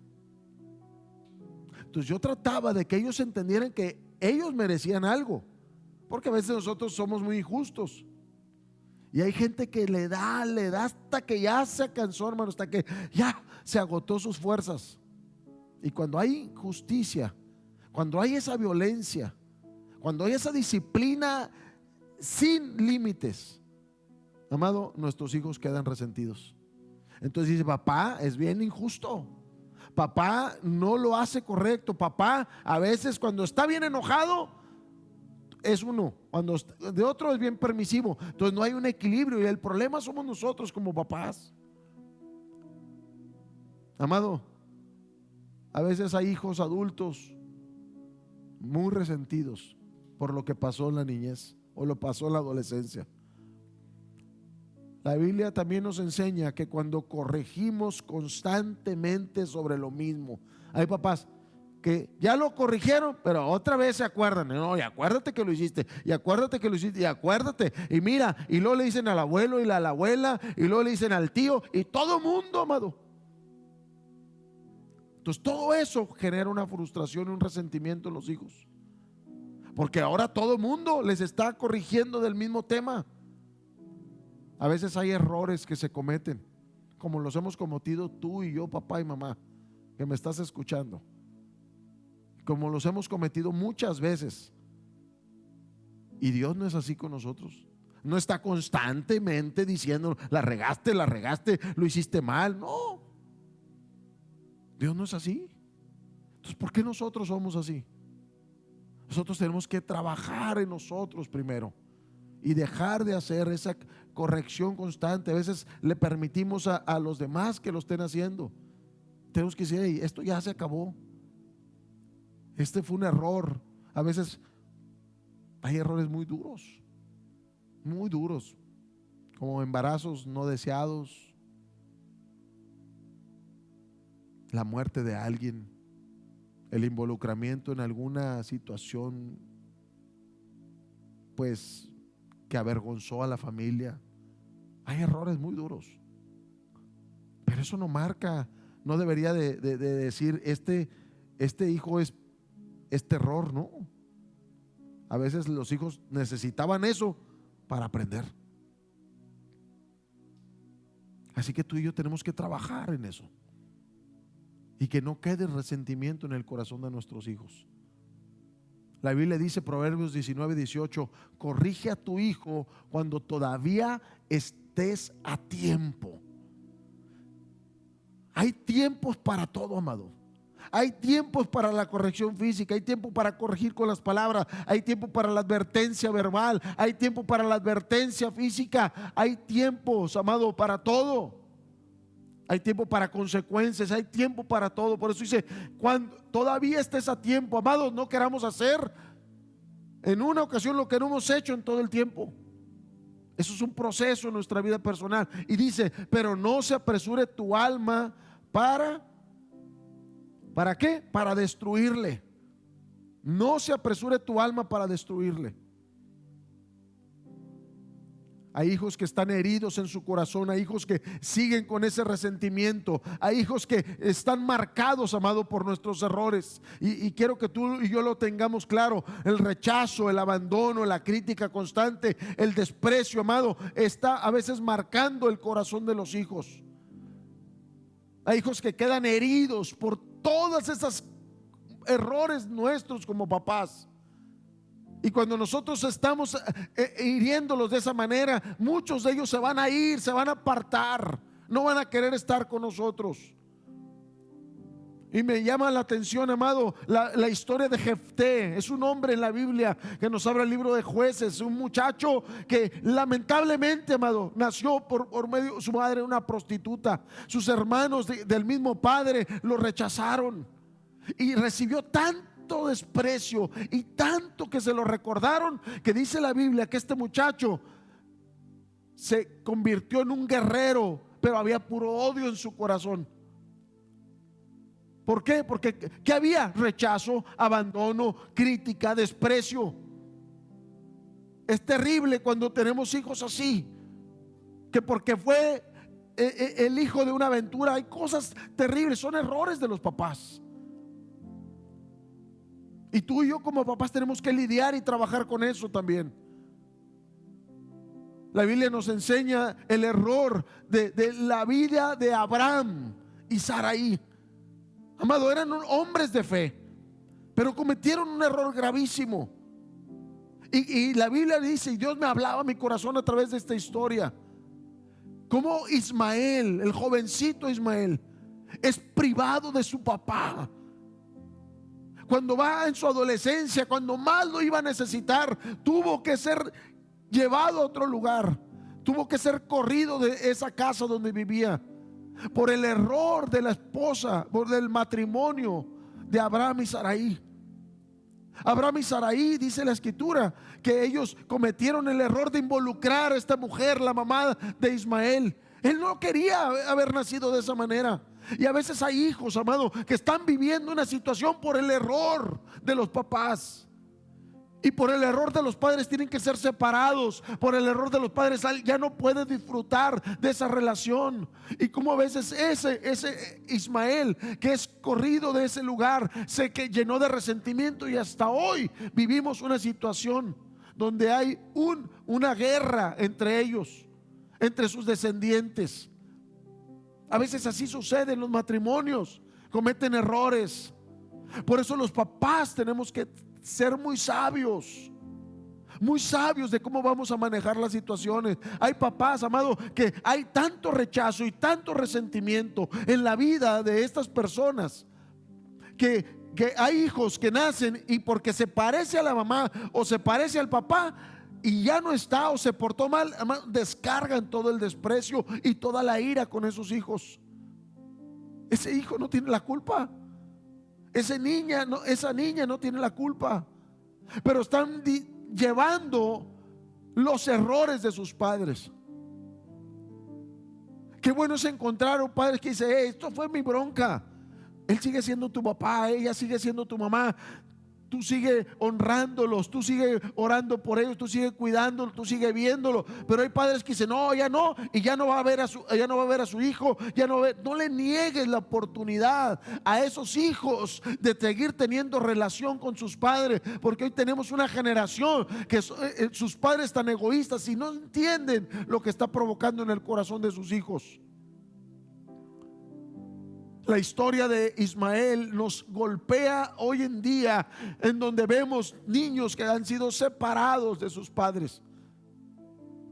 Entonces yo trataba de que ellos entendieran que ellos merecían algo, porque a veces nosotros somos muy injustos y hay gente que le da hasta que ya se cansó, hermano, hasta que ya se agotó sus fuerzas. Y cuando hay injusticia, cuando hay esa violencia, cuando hay esa disciplina sin límites, amado, nuestros hijos quedan resentidos. Entonces dice, papá es bien injusto, papá no lo hace correcto, papá a veces cuando está bien enojado es uno, cuando de otro es bien permisivo. Entonces no hay un equilibrio y el problema somos nosotros como papás. Amado, a veces hay hijos adultos muy resentidos por lo que pasó en la niñez o lo pasó en la adolescencia. La Biblia también nos enseña que cuando corregimos constantemente sobre lo mismo, hay papás que ya lo corrigieron, pero otra vez se acuerdan, no, y acuérdate que lo hiciste, y acuérdate que lo hiciste, y acuérdate, y mira, y luego le dicen al abuelo y a la abuela, y luego le dicen al tío, y todo mundo, amado, Entonces todo eso genera una frustración y un resentimiento en los hijos, porque ahora todo el mundo les está corrigiendo del mismo tema. A veces hay errores que se cometen, como los hemos cometido tú y yo, papá y mamá, que me estás escuchando, como los hemos cometido muchas veces. Y Dios no es así con nosotros. No está constantemente diciendo: la regaste, lo hiciste mal. No, Dios no es así. Entonces, ¿por qué nosotros somos así? Nosotros tenemos que trabajar en nosotros primero y dejar de hacer esa corrección constante. A veces le permitimos a los demás que lo estén haciendo. Tenemos que decir: hey, esto ya se acabó, este fue un error. A veces hay errores muy duros, como embarazos no deseados, la muerte de alguien, el involucramiento en alguna situación pues que avergonzó a la familia. Hay errores muy duros, pero eso no marca, no debería de decir este hijo es terror, no. A veces los hijos necesitaban eso para aprender. Así que tú y yo tenemos que trabajar en eso, y que no quede resentimiento en el corazón de nuestros hijos. La Biblia dice, Proverbios 19:18: corrige a tu hijo cuando todavía estés a tiempo. Hay tiempos para todo, amado. Hay tiempos para la corrección física, hay tiempo para corregir con las palabras, hay tiempo para la advertencia verbal, hay tiempo para la advertencia física, hay tiempos, amado, para todo. Hay tiempo para consecuencias, hay tiempo para todo. Por eso dice, cuando todavía estés a tiempo, amados, no queramos hacer en una ocasión lo que no hemos hecho en todo el tiempo. Eso es un proceso en nuestra vida personal. Y dice, pero no se apresure tu alma ¿para qué? Para destruirle. No se apresure tu alma para destruirle. Hay hijos que están heridos en su corazón, hay hijos que siguen con ese resentimiento, hay hijos que están marcados, amado, por nuestros errores. Y quiero que tú y yo lo tengamos claro. El rechazo, el abandono, la crítica constante, el desprecio, amado, está a veces marcando el corazón de los hijos. Hay hijos que quedan heridos por todas esas errores nuestros como papás. Y cuando nosotros estamos hiriéndolos de esa manera, muchos de ellos se van a ir, se van a apartar, no van a querer estar con nosotros. Y me llama la atención, amado, la historia de Jefté. Es un hombre en la Biblia que nos habla el libro de Jueces. Un muchacho que lamentablemente, amado, nació por medio de su madre, una prostituta. Sus hermanos del mismo padre lo rechazaron y recibió tanto desprecio y tanto que se lo recordaron, que dice la Biblia que este muchacho se convirtió en un guerrero, pero había puro odio en su corazón. ¿Por qué? Porque ¿qué había? Rechazo, abandono, crítica, desprecio. Es terrible cuando tenemos hijos así, que porque fue el hijo de una aventura, hay cosas terribles, son errores de los papás. Y tú y yo como papás tenemos que lidiar y trabajar con eso también. La Biblia nos enseña el error de la vida de Abraham y Sarai. Amado, eran hombres de fe, pero cometieron un error gravísimo. Y la Biblia dice, y Dios me hablaba a mi corazón a través de esta historia, cómo Ismael, el jovencito Ismael, es privado de su papá. Cuando va en su adolescencia, cuando más lo iba a necesitar, tuvo que ser llevado a otro lugar, tuvo que ser corrido de esa casa donde vivía por el error de la esposa, por el matrimonio de Abraham y Sarai. Abraham y Sarai, dice la escritura, que ellos cometieron el error de involucrar a esta mujer, la mamá de Ismael. Él no quería haber nacido de esa manera. Y a veces hay hijos, amado, que están viviendo una situación por el error de los papás. Y por el error de los padres tienen que ser separados. Por el error de los padres ya no puede disfrutar de esa relación. Y como a veces ese Ismael, que es corrido de ese lugar, se que llenó de resentimiento, y hasta hoy vivimos una situación donde hay una guerra entre ellos, entre sus descendientes. A veces así sucede en los matrimonios, cometen errores. Por eso los papás tenemos que ser muy sabios de cómo vamos a manejar las situaciones. Hay papás, amado, que hay tanto rechazo y tanto resentimiento en la vida de estas personas, que hay hijos que nacen y porque se parece a la mamá o se parece al papá y ya no está o se portó mal, descargan todo el desprecio y toda la ira con esos hijos. Ese hijo no tiene la culpa. Esa niña no tiene la culpa, pero están llevando los errores de sus padres. Qué bueno es encontrar un padre que dice: esto fue mi bronca. Él sigue siendo tu papá, ella sigue siendo tu mamá. Tú sigue honrándolos, tú sigue orando por ellos, tú sigue cuidándolos, tú sigue viéndolo. Pero hay padres que dicen: no, ya no, y ya no va a ver a su hijo, no le niegues la oportunidad a esos hijos de seguir teniendo relación con sus padres, porque hoy tenemos una generación que sus padres están egoístas y no entienden lo que está provocando en el corazón de sus hijos. La historia de Ismael nos golpea hoy en día, en donde vemos niños que han sido separados de sus padres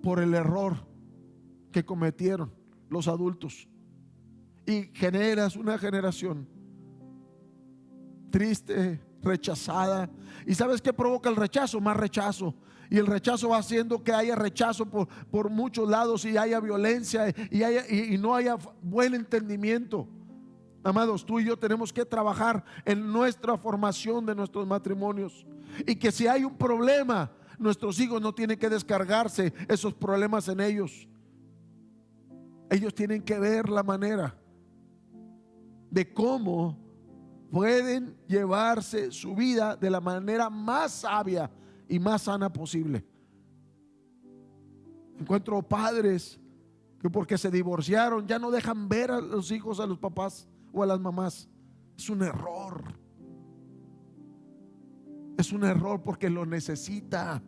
por el error que cometieron los adultos, y generas una generación triste, rechazada. ¿Y sabes qué provoca el rechazo? Más rechazo. Y el rechazo va haciendo que haya rechazo por muchos lados, y haya violencia y no haya buen entendimiento. Amados, tú y yo tenemos que trabajar en nuestra formación de nuestros matrimonios, y que si hay un problema, nuestros hijos no tienen que descargarse esos problemas en ellos. Ellos tienen que ver la manera de cómo pueden llevarse su vida de la manera más sabia y más sana posible. Encuentro padres que porque se divorciaron ya no dejan ver a los hijos, a los papás o a las mamás. Es un error. Es un error, porque lo necesita.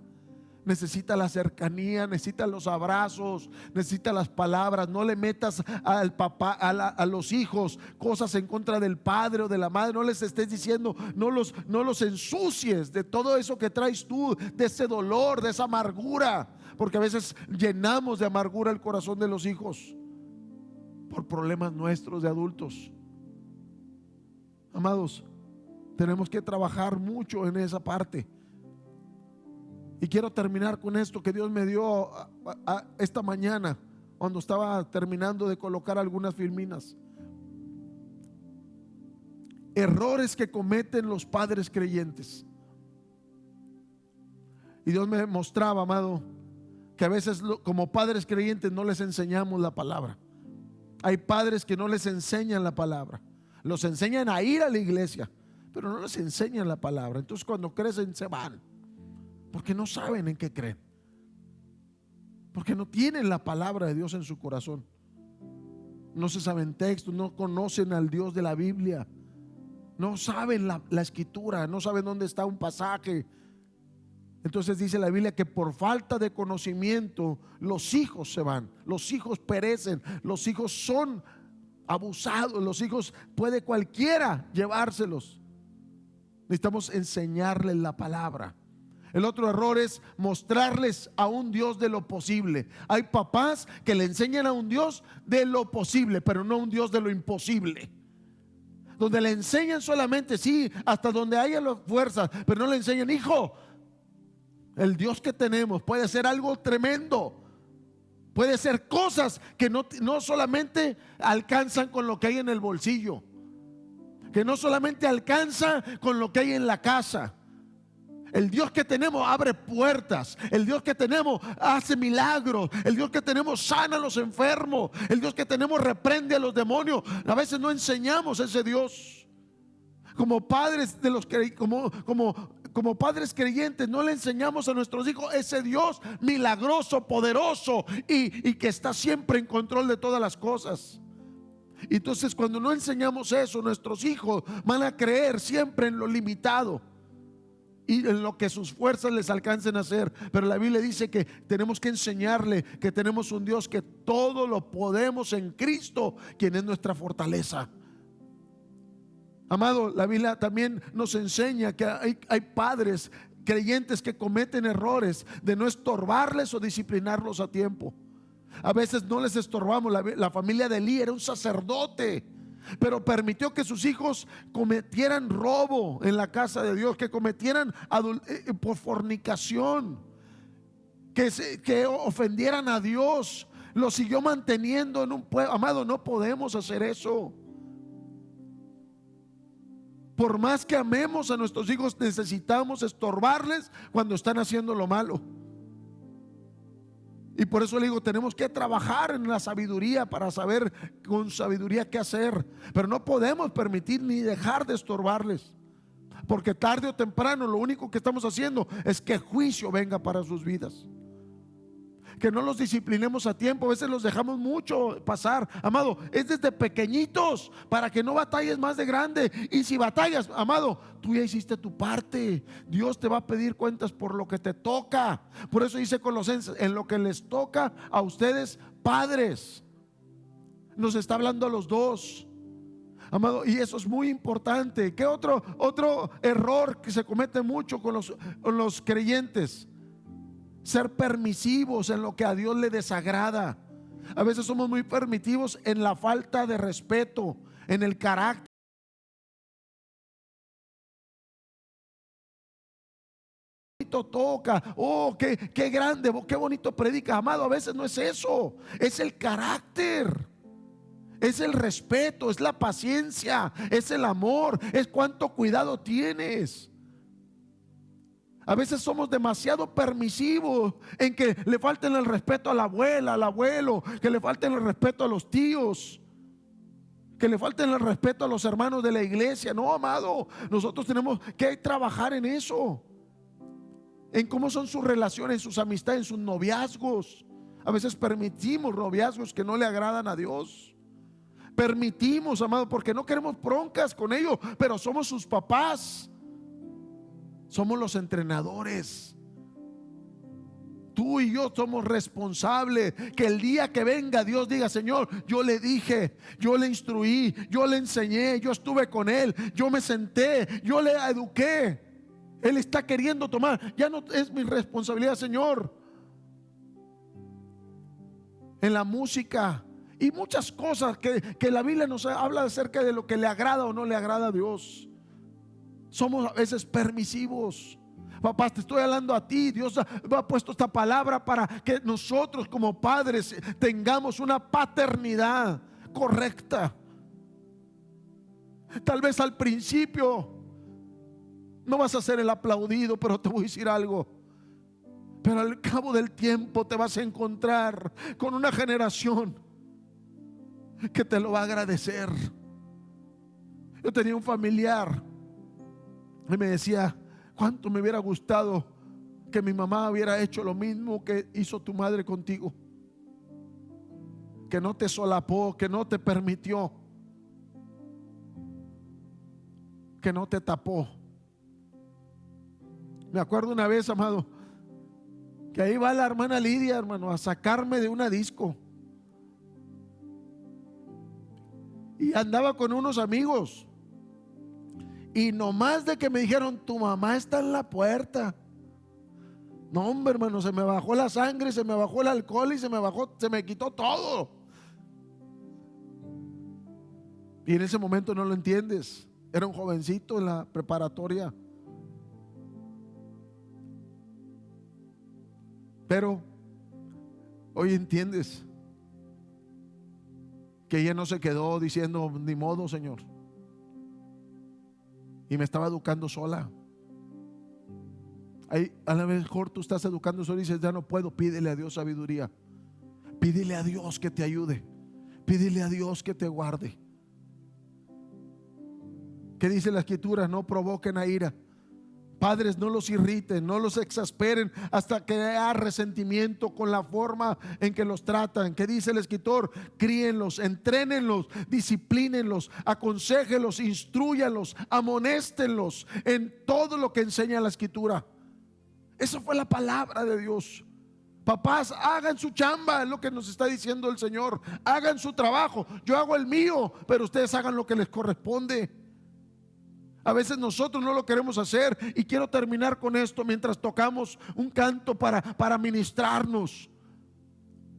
Necesita la cercanía, necesita los abrazos, necesita las palabras. No le metas al papá, a los hijos, cosas en contra del padre o de la madre. No les estés diciendo, no los ensucies de todo eso que traes tú, de ese dolor, de esa amargura, porque a veces llenamos de amargura el corazón de los hijos por problemas nuestros de adultos. Amados, tenemos que trabajar mucho en esa parte. Y quiero terminar con esto que Dios me dio esta mañana, cuando estaba terminando de colocar algunas filminas. Errores que cometen los padres creyentes. Y Dios me mostraba, amado, que a veces como padres creyentes no les enseñamos la palabra. Hay padres que no les enseñan la palabra. Los enseñan a ir a la iglesia, pero no les enseñan la palabra. Entonces cuando crecen se van, porque no saben en qué creen, porque no tienen la palabra de Dios en su corazón. No se saben textos, no conocen al Dios de la Biblia, no saben la escritura, no saben dónde está un pasaje. Entonces dice la Biblia que por falta de conocimiento los hijos se van, los hijos perecen, los hijos son abusados, los hijos puede cualquiera llevárselos. Necesitamos enseñarles la palabra. El otro error es mostrarles a un Dios de lo posible. Hay papás que le enseñan a un Dios de lo posible, pero no a un Dios de lo imposible, donde le enseñan solamente, sí, hasta donde haya las fuerzas, pero no le enseñan: hijo, el Dios que tenemos puede ser algo tremendo. Puede ser cosas que no solamente alcanzan con lo que hay en el bolsillo, que no solamente alcanza con lo que hay en la casa. El Dios que tenemos abre puertas. El Dios que tenemos hace milagros. El Dios que tenemos sana a los enfermos. El Dios que tenemos reprende a los demonios. A veces no enseñamos ese Dios. Como padres de los que, como como padres creyentes no le enseñamos a nuestros hijos ese Dios milagroso, poderoso y que está siempre en control de todas las cosas. Entonces, cuando no enseñamos eso, nuestros hijos van a creer siempre en lo limitado y en lo que sus fuerzas les alcancen a hacer. Pero la Biblia dice que tenemos que enseñarle que tenemos un Dios que todo lo podemos en Cristo, quien es nuestra fortaleza. Amado, la Biblia también nos enseña que hay padres creyentes que cometen errores de no estorbarles o disciplinarlos a tiempo. A veces no les estorbamos. La familia de Elí era un sacerdote, pero permitió que sus hijos cometieran robo en la casa de Dios, que cometieran por fornicación, que ofendieran a Dios. Lo siguió manteniendo en un pueblo. Amado, no podemos hacer eso. Por más que amemos a nuestros hijos, necesitamos estorbarles cuando están haciendo lo malo. Y por eso le digo, tenemos que trabajar en la sabiduría para saber con sabiduría qué hacer. Pero no podemos permitir ni dejar de estorbarles, porque tarde o temprano lo único que estamos haciendo es que juicio venga para sus vidas. Que no los disciplinemos a tiempo. A veces los dejamos mucho pasar. Amado, es desde pequeñitos para que no batalles más de grande. Y si batallas, amado, tú ya hiciste tu parte. Dios te va a pedir cuentas por lo que te toca. Por eso dice Colosenses, en lo que les toca a ustedes, padres. Nos está hablando a los dos, amado, y eso es muy importante. ¿Qué otro error que se comete mucho con los creyentes? Ser permisivos en lo que a Dios le desagrada. A veces somos muy permisivos en la falta de respeto, en el carácter. Toca, oh, qué grande, qué bonito predica. Amado, a veces no es eso, es el carácter, es el respeto, es la paciencia, es el amor, es cuánto cuidado tienes. A veces somos demasiado permisivos en que le falten el respeto a la abuela, al abuelo, que le falten el respeto a los tíos, que le falten el respeto a los hermanos de la iglesia. No, amado, nosotros tenemos que trabajar en eso, en cómo son sus relaciones, en sus amistades, en sus noviazgos. A veces permitimos noviazgos que no le agradan a Dios. Permitimos, amado, porque no queremos broncas con ellos, pero somos sus papás. Somos los entrenadores. Tú y yo somos responsables. Que el día que venga Dios diga: Señor, yo le dije, yo le instruí, yo le enseñé, yo estuve con él, yo me senté, yo le eduqué. Él está queriendo tomar. Ya no es mi responsabilidad, Señor. En la música y muchas cosas que la Biblia nos habla acerca de lo que le agrada o no le agrada a Dios. Somos a veces permisivos. Papá, te estoy hablando a ti. Dios ha puesto esta palabra para que nosotros como padres tengamos una paternidad correcta. Tal vez al principio no vas a ser el aplaudido, pero te voy a decir algo. Pero al cabo del tiempo te vas a encontrar con una generación que te lo va a agradecer. Yo tenía un familiar y me decía: cuánto me hubiera gustado que mi mamá hubiera hecho lo mismo que hizo tu madre contigo, que no te solapó, que no te permitió, que no te tapó. Me acuerdo una vez, amado, que ahí va la hermana Lidia, hermano, a sacarme de una disco, y andaba con unos amigos. Y nomás de que me dijeron: tu mamá está en la puerta. No, hombre, hermano, se me bajó la sangre, se me bajó el alcohol y se me quitó todo. Y en ese momento no lo entiendes. Era un jovencito en la preparatoria. Pero hoy entiendes que ella no se quedó diciendo: ni modo, Señor. Y me estaba educando sola. Ahí, a lo mejor tú estás educando sola y dices: ya no puedo. Pídele a Dios sabiduría. Pídele a Dios que te ayude. Pídele a Dios que te guarde. ¿Qué dice la escritura? No provoquen a ira, Padres, no los irriten, no los exasperen hasta que haya resentimiento con la forma en que los tratan. ¿Qué dice el escritor? Críenlos, entrénenlos, disciplínenlos, aconséjenlos, instruyanlos, amonéstenlos en todo lo que enseña la escritura. Esa fue la palabra de Dios. Papás, hagan su chamba, es lo que nos está diciendo el Señor. Hagan su trabajo, yo hago el mío, pero ustedes hagan lo que les corresponde. A veces nosotros no lo queremos hacer, y quiero terminar con esto mientras tocamos un canto para ministrarnos.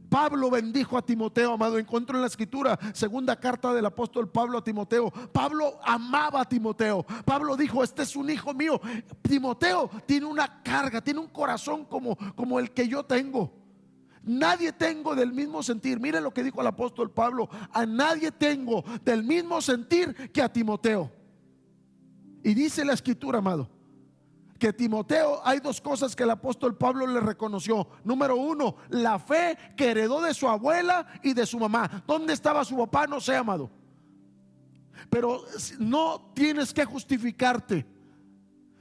Pablo bendijo a Timoteo, amado. Encuentro en la escritura, segunda carta del apóstol Pablo a Timoteo. Pablo amaba a Timoteo. Pablo dijo: este es un hijo mío. Timoteo tiene una carga, tiene un corazón como el que yo tengo. Nadie tengo del mismo sentir. Mire lo que dijo el apóstol Pablo: a nadie tengo del mismo sentir que a Timoteo. Y dice la escritura, amado, que Timoteo, hay dos cosas que el apóstol Pablo le reconoció. Número uno, la fe que heredó de su abuela y de su mamá. ¿Dónde estaba su papá? No sé, amado, pero no tienes que justificarte.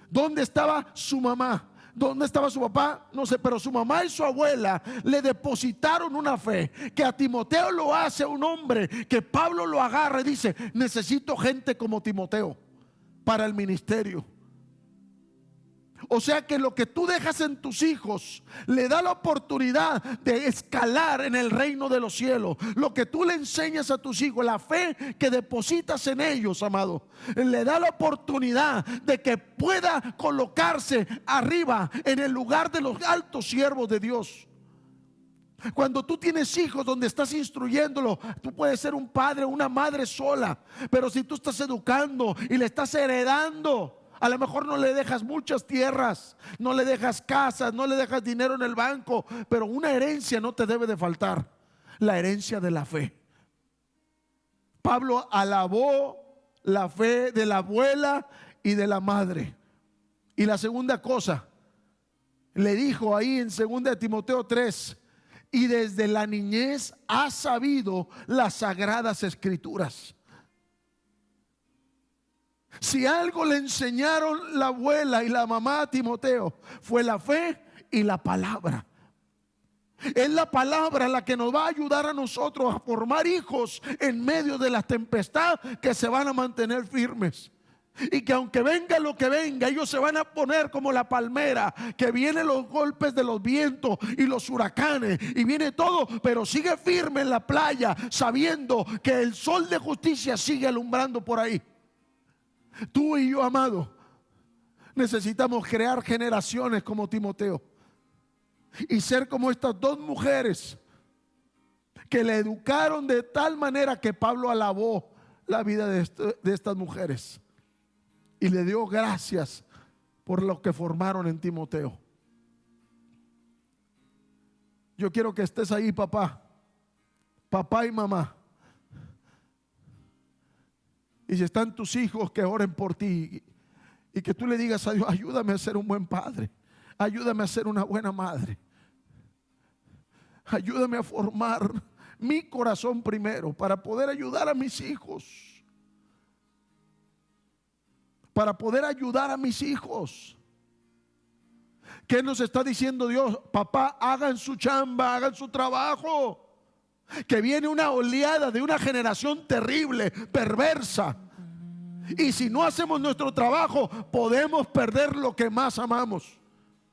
¿Dónde estaba su mamá? ¿Dónde estaba su papá? No sé, pero su mamá y su abuela le depositaron una fe que a Timoteo lo hace un hombre que Pablo lo agarra y dice: necesito gente como Timoteo para el ministerio. O sea que lo que tú dejas en tus hijos le da la oportunidad de escalar en el reino de los cielos. Lo que tú le enseñas a tus hijos, la fe que depositas en ellos, amado, le da la oportunidad de que pueda colocarse arriba en el lugar de los altos siervos de Dios. Cuando tú tienes hijos donde estás instruyéndolo, tú puedes ser un padre o una madre sola, pero si tú estás educando y le estás heredando, a lo mejor no le dejas muchas tierras, no le dejas casas, no le dejas dinero en el banco, pero una herencia no te debe de faltar: la herencia de la fe. Pablo alabó la fe de la abuela y de la madre. Y la segunda cosa, le dijo ahí en 2 Timoteo 3: y desde la niñez has sabido las sagradas escrituras. Si algo le enseñaron la abuela y la mamá a Timoteo, fue la fe y la palabra. Es la palabra la que nos va a ayudar a nosotros a formar hijos en medio de la tempestad, que se van a mantener firmes. Y que aunque venga lo que venga, ellos se van a poner como la palmera, que vienen los golpes de los vientos y los huracanes y viene todo, pero sigue firme en la playa, sabiendo que el sol de justicia sigue alumbrando por ahí. Tú y yo, amado, necesitamos crear generaciones como Timoteo y ser como estas dos mujeres que le educaron de tal manera que Pablo alabó la vida de estas mujeres y le dio gracias por lo que formaron en Timoteo. Yo quiero que estés ahí, papá y mamá. Y si están tus hijos, que oren por ti y que tú le digas a Dios: ayúdame a ser un buen padre, ayúdame a ser una buena madre, ayúdame a formar mi corazón primero para poder ayudar a mis hijos, para poder ayudar a mis hijos. ¿Qué nos está diciendo Dios? Papá, hagan su chamba, hagan su trabajo, que viene una oleada de una generación terrible, perversa, y si no hacemos nuestro trabajo podemos perder lo que más amamos,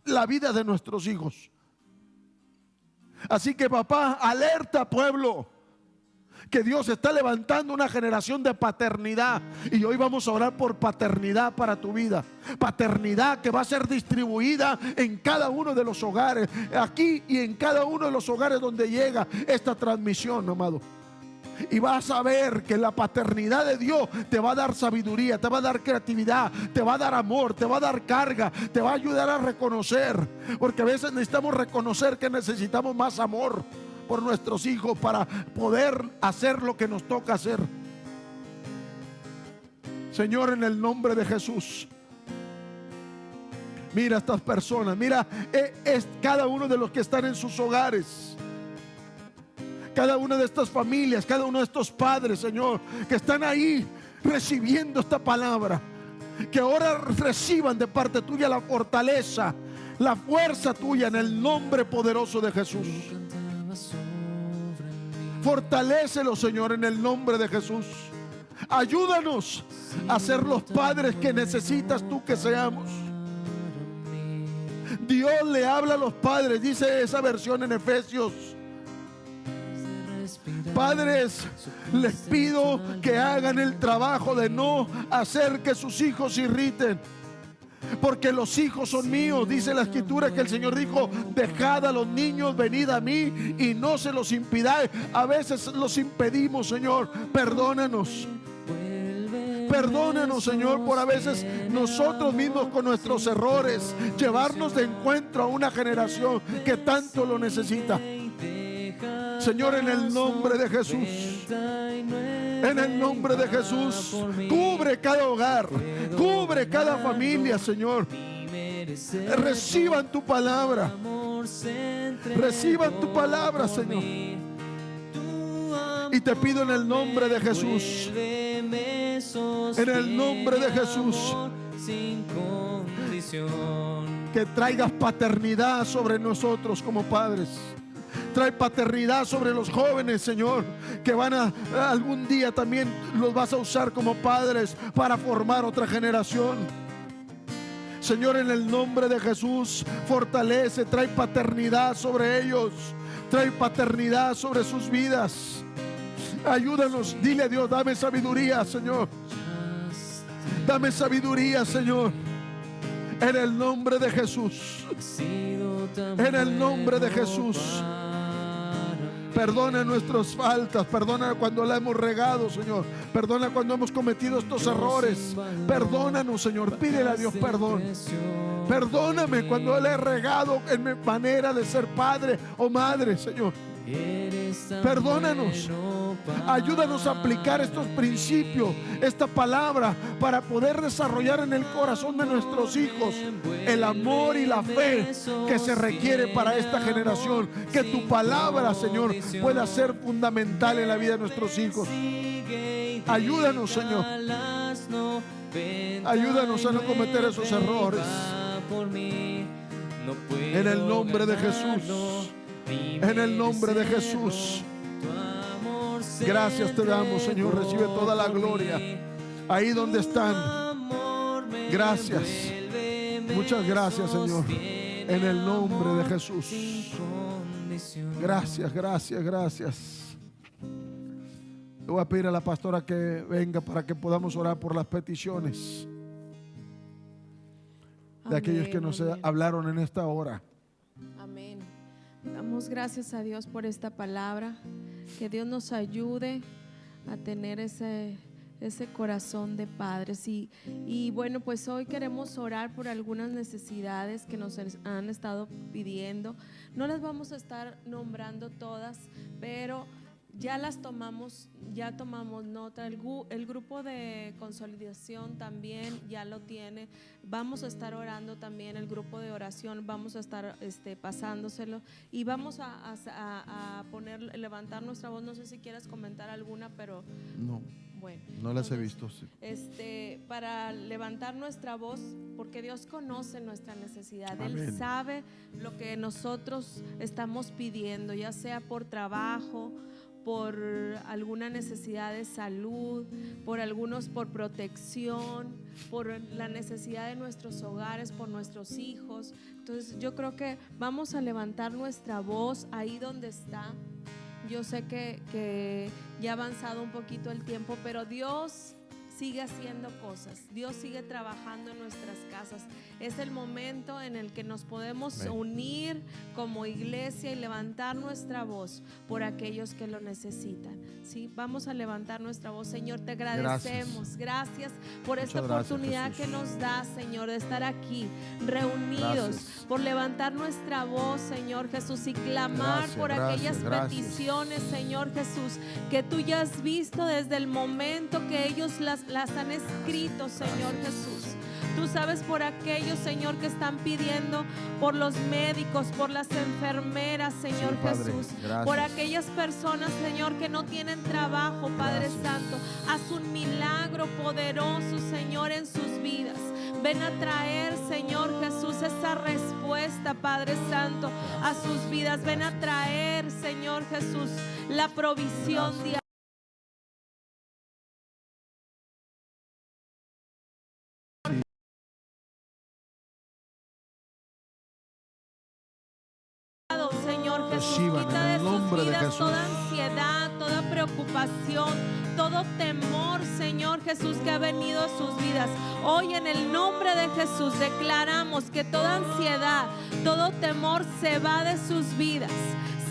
la vida de nuestros hijos. Así que, papá, alerta, pueblo, que Dios está levantando una generación de paternidad, y hoy vamos a orar por paternidad para tu vida. Paternidad que va a ser distribuida en cada uno de los hogares, aquí y en cada uno de los hogares donde llega esta transmisión, amado. Y vas a ver que la paternidad de Dios te va a dar sabiduría, te va a dar creatividad, te va a dar amor, te va a dar carga, te va a ayudar a reconocer, porque a veces necesitamos reconocer que necesitamos más amor por nuestros hijos para poder hacer lo que nos toca hacer. Señor, en el nombre de Jesús, mira a estas personas, mira es cada uno de los que están en sus hogares, cada una de estas familias, cada uno de estos padres, Señor, que están ahí recibiendo esta palabra. que ahora reciban de parte tuya la fortaleza, la fuerza tuya en el nombre poderoso de Jesús. Fortalécelo, Señor, en el nombre de Jesús. Ayúdanos a ser los padres que necesitas tú que seamos. Dios le habla a los padres, dice esa versión en Efesios: padres, les pido que hagan el trabajo de no hacer que sus hijos se irriten, porque los hijos son míos. Dice la Escritura que el Señor dijo: dejad a los niños, venid a mí y no se los impidáis. A veces los impedimos, Señor. Perdónanos. Perdónanos, Señor, por a veces nosotros mismos con nuestros errores llevarnos de encuentro a una generación que tanto lo necesita. Señor, en el nombre de Jesús, en el nombre de Jesús, cubre cada hogar, cubre cada familia, Señor. Reciban tu palabra, reciban tu palabra, Señor. Y te pido en el nombre de Jesús, en el nombre de Jesús, que traigas paternidad sobre nosotros como padres. Trae paternidad sobre los jóvenes, Señor, que van a algún día también los vas a usar como padres para formar otra generación. Señor, en el nombre de Jesús, fortalece, trae paternidad sobre ellos, trae paternidad sobre sus vidas. Ayúdanos, dile a Dios: dame sabiduría, Señor. Dame sabiduría, Señor. En el nombre de Jesús. En el nombre de Jesús. Perdona nuestras faltas, perdona cuando la hemos regado, Señor. Perdona cuando hemos cometido estos errores. Perdónanos, Señor. Pídele a Dios perdón. Perdóname cuando le he regado en mi manera de ser padre o madre, Señor. Perdónanos. Ayúdanos a aplicar estos principios, esta palabra, para poder desarrollar en el corazón de nuestros hijos el amor y la fe que se requiere para esta generación. Que tu palabra, Señor, pueda ser fundamental en la vida de nuestros hijos. Ayúdanos, Señor. Ayúdanos a no cometer esos errores. En el nombre de Jesús. En el nombre de Jesús. Gracias te damos, Señor. Recibe toda la gloria ahí donde están. Gracias. Muchas gracias, Señor. En el nombre de Jesús. Gracias, gracias, gracias. Le voy a pedir a la pastora que venga para que podamos orar por las peticiones de aquellos que nos hablaron en esta hora. Amén. Damos gracias a Dios por esta palabra. Que Dios nos ayude a tener ese corazón de padres. Y bueno, pues hoy queremos orar por algunas necesidades que nos han estado pidiendo. No las vamos a estar nombrando todas, pero ya tomamos nota. El grupo de consolidación también ya lo tiene. Vamos a estar orando también, el grupo de oración, vamos a estar pasándoselo y vamos a levantar nuestra voz. No sé si quieras comentar alguna, pero no. Bueno, no las he visto. Sí. Para levantar nuestra voz, porque Dios conoce nuestra necesidad. Amén. Él sabe lo que nosotros estamos pidiendo, ya sea por trabajo, por alguna necesidad de salud, por protección, por la necesidad de nuestros hogares, por nuestros hijos. Entonces yo creo que vamos a levantar nuestra voz ahí donde está. Yo sé que ya ha avanzado un poquito el tiempo, pero Dios sigue haciendo cosas. Dios sigue trabajando en nuestras casas. Es el momento en el que nos podemos unir como iglesia y levantar nuestra voz por aquellos que lo necesitan. ¿Sí? Vamos a levantar nuestra voz. Señor, te agradecemos. Gracias por esta oportunidad que nos das, Señor, de estar aquí reunidos, por levantar nuestra voz, Señor Jesús, y clamar por aquellas peticiones, Señor Jesús, que tú ya has visto desde el momento que ellos las han escrito, Señor Jesús. Tú sabes por aquellos, Señor, que están pidiendo por los médicos, por las enfermeras, Señor Sí, Padre, Jesús, gracias. por aquellas personas, Señor, que no tienen trabajo, Padre Gracias. Santo. Haz un milagro poderoso, Señor, en sus vidas. Ven a traer, Señor Jesús, esa respuesta, Padre Santo, a sus vidas. Ven a traer, Señor Jesús, la provisión diaria. Señor Jesús, Reciban quita en de el sus nombre de vidas Jesús. toda ansiedad, toda preocupación, todo temor, Señor Jesús, que ha venido a sus vidas. Hoy en el nombre de Jesús declaramos que toda ansiedad, todo temor se va de sus vidas.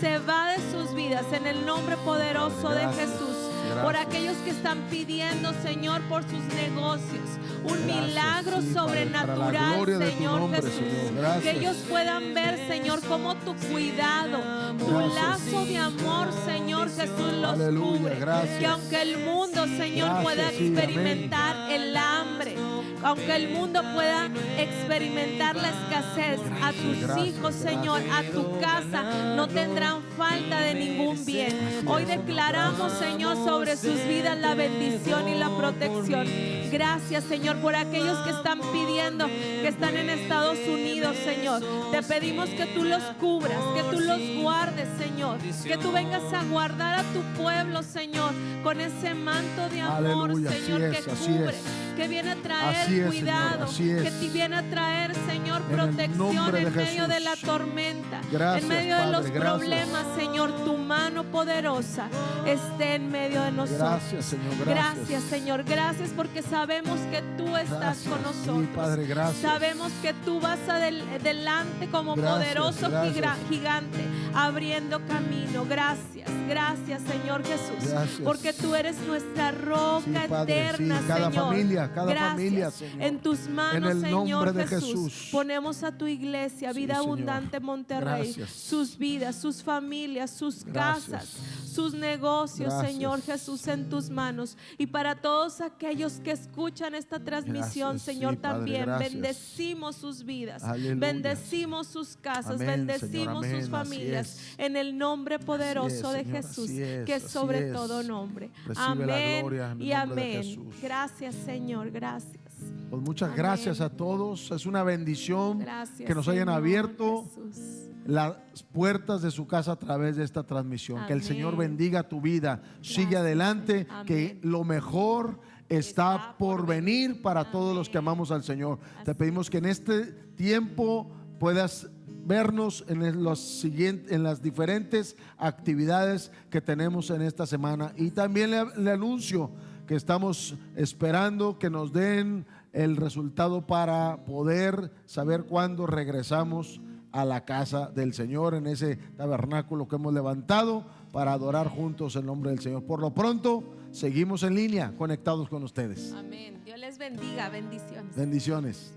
Se va de sus vidas en el nombre poderoso de Jesús. Por aquellos que están pidiendo, Señor, por sus negocios, un milagro sí, Padre, sobrenatural, para la gloria de tu Señor nombre, Jesús. Señor. Gracias. Que ellos puedan ver, Señor, cómo tu cuidado, tu Gracias. lazo de amor, Señor Jesús, los Aleluya, cubre. gracias. Que aunque el mundo, Señor, Gracias, pueda sí, experimentar el hambre, aunque el mundo pueda experimentar la escasez, a tus gracias, hijos, Señor, a tu casa, no tendrán falta de ningún bien. Hoy declaramos, Señor, sobre sus vidas la bendición y la protección. Gracias, Señor, por aquellos que están pidiendo, que están en Estados Unidos, Señor. Te pedimos que tú los cubras, que tú los guardes, Señor. Que tú vengas a guardar a tu pueblo, Señor, con ese manto de amor, Aleluya, Señor, así que es, así cubre, es. que viene a traer Así es, cuidado, Señor, así que es. te viene a traer, Señor, En el protección nombre de en medio Jesús. de la tormenta, Gracias, en medio de Padre, los gracias. problemas, Señor. Tu mano poderosa esté en medio de nosotros. Gracias, Señor, gracias. Gracias, Señor, gracias porque sabemos que tú estás Gracias, con sí, nosotros. Padre, gracias. Sabemos que tú vas adelante como Gracias, poderoso gracias. gigante, abriendo camino. Gracias, gracias, Señor Jesús, Gracias. porque tú eres nuestra roca Sí, Padre, eterna, sí, cada Señor. familia, cada Gracias. familia, Señor. En tus manos, En el Señor nombre de Jesús, Jesús. ponemos a tu iglesia, Sí, Vida Señor. Abundante Monterrey, Gracias. sus vidas, sus familias, sus Gracias. casas, sus negocios, Gracias. Señor Jesús, en tus manos. Y para todos aquellos que escuchan esta transmisión, Gracias, Señor, sí, Padre, también gracias. bendecimos sus vidas, Aleluya. bendecimos sus casas, Amén, bendecimos Señor, sus amén, así familias, es. en el nombre poderoso de Señor, Jesús, así es, que es así sobre es. todo nombre. Recibe la Amén gloria en el y nombre de amén. Jesús. Gracias, Señor, gracias. Pues muchas Amén. gracias a todos. Es una bendición Gracias, que nos hayan Señor abierto Jesús. las puertas de su casa a través de esta transmisión. Que el Amén. Señor bendiga tu vida. Sigue Gracias, adelante, Señor. que Amén. lo mejor está por venir para todos los que Amén. amamos al Señor. Te Así pedimos que en este tiempo puedas vernos en las diferentes actividades que tenemos en esta semana. Y también le anuncio que estamos esperando que nos den el resultado para poder saber cuándo regresamos a la casa del Señor, en ese tabernáculo que hemos levantado para adorar juntos el nombre del Señor. Por lo pronto, seguimos en línea, conectados con ustedes. Amén. Dios les bendiga. Bendiciones. Bendiciones.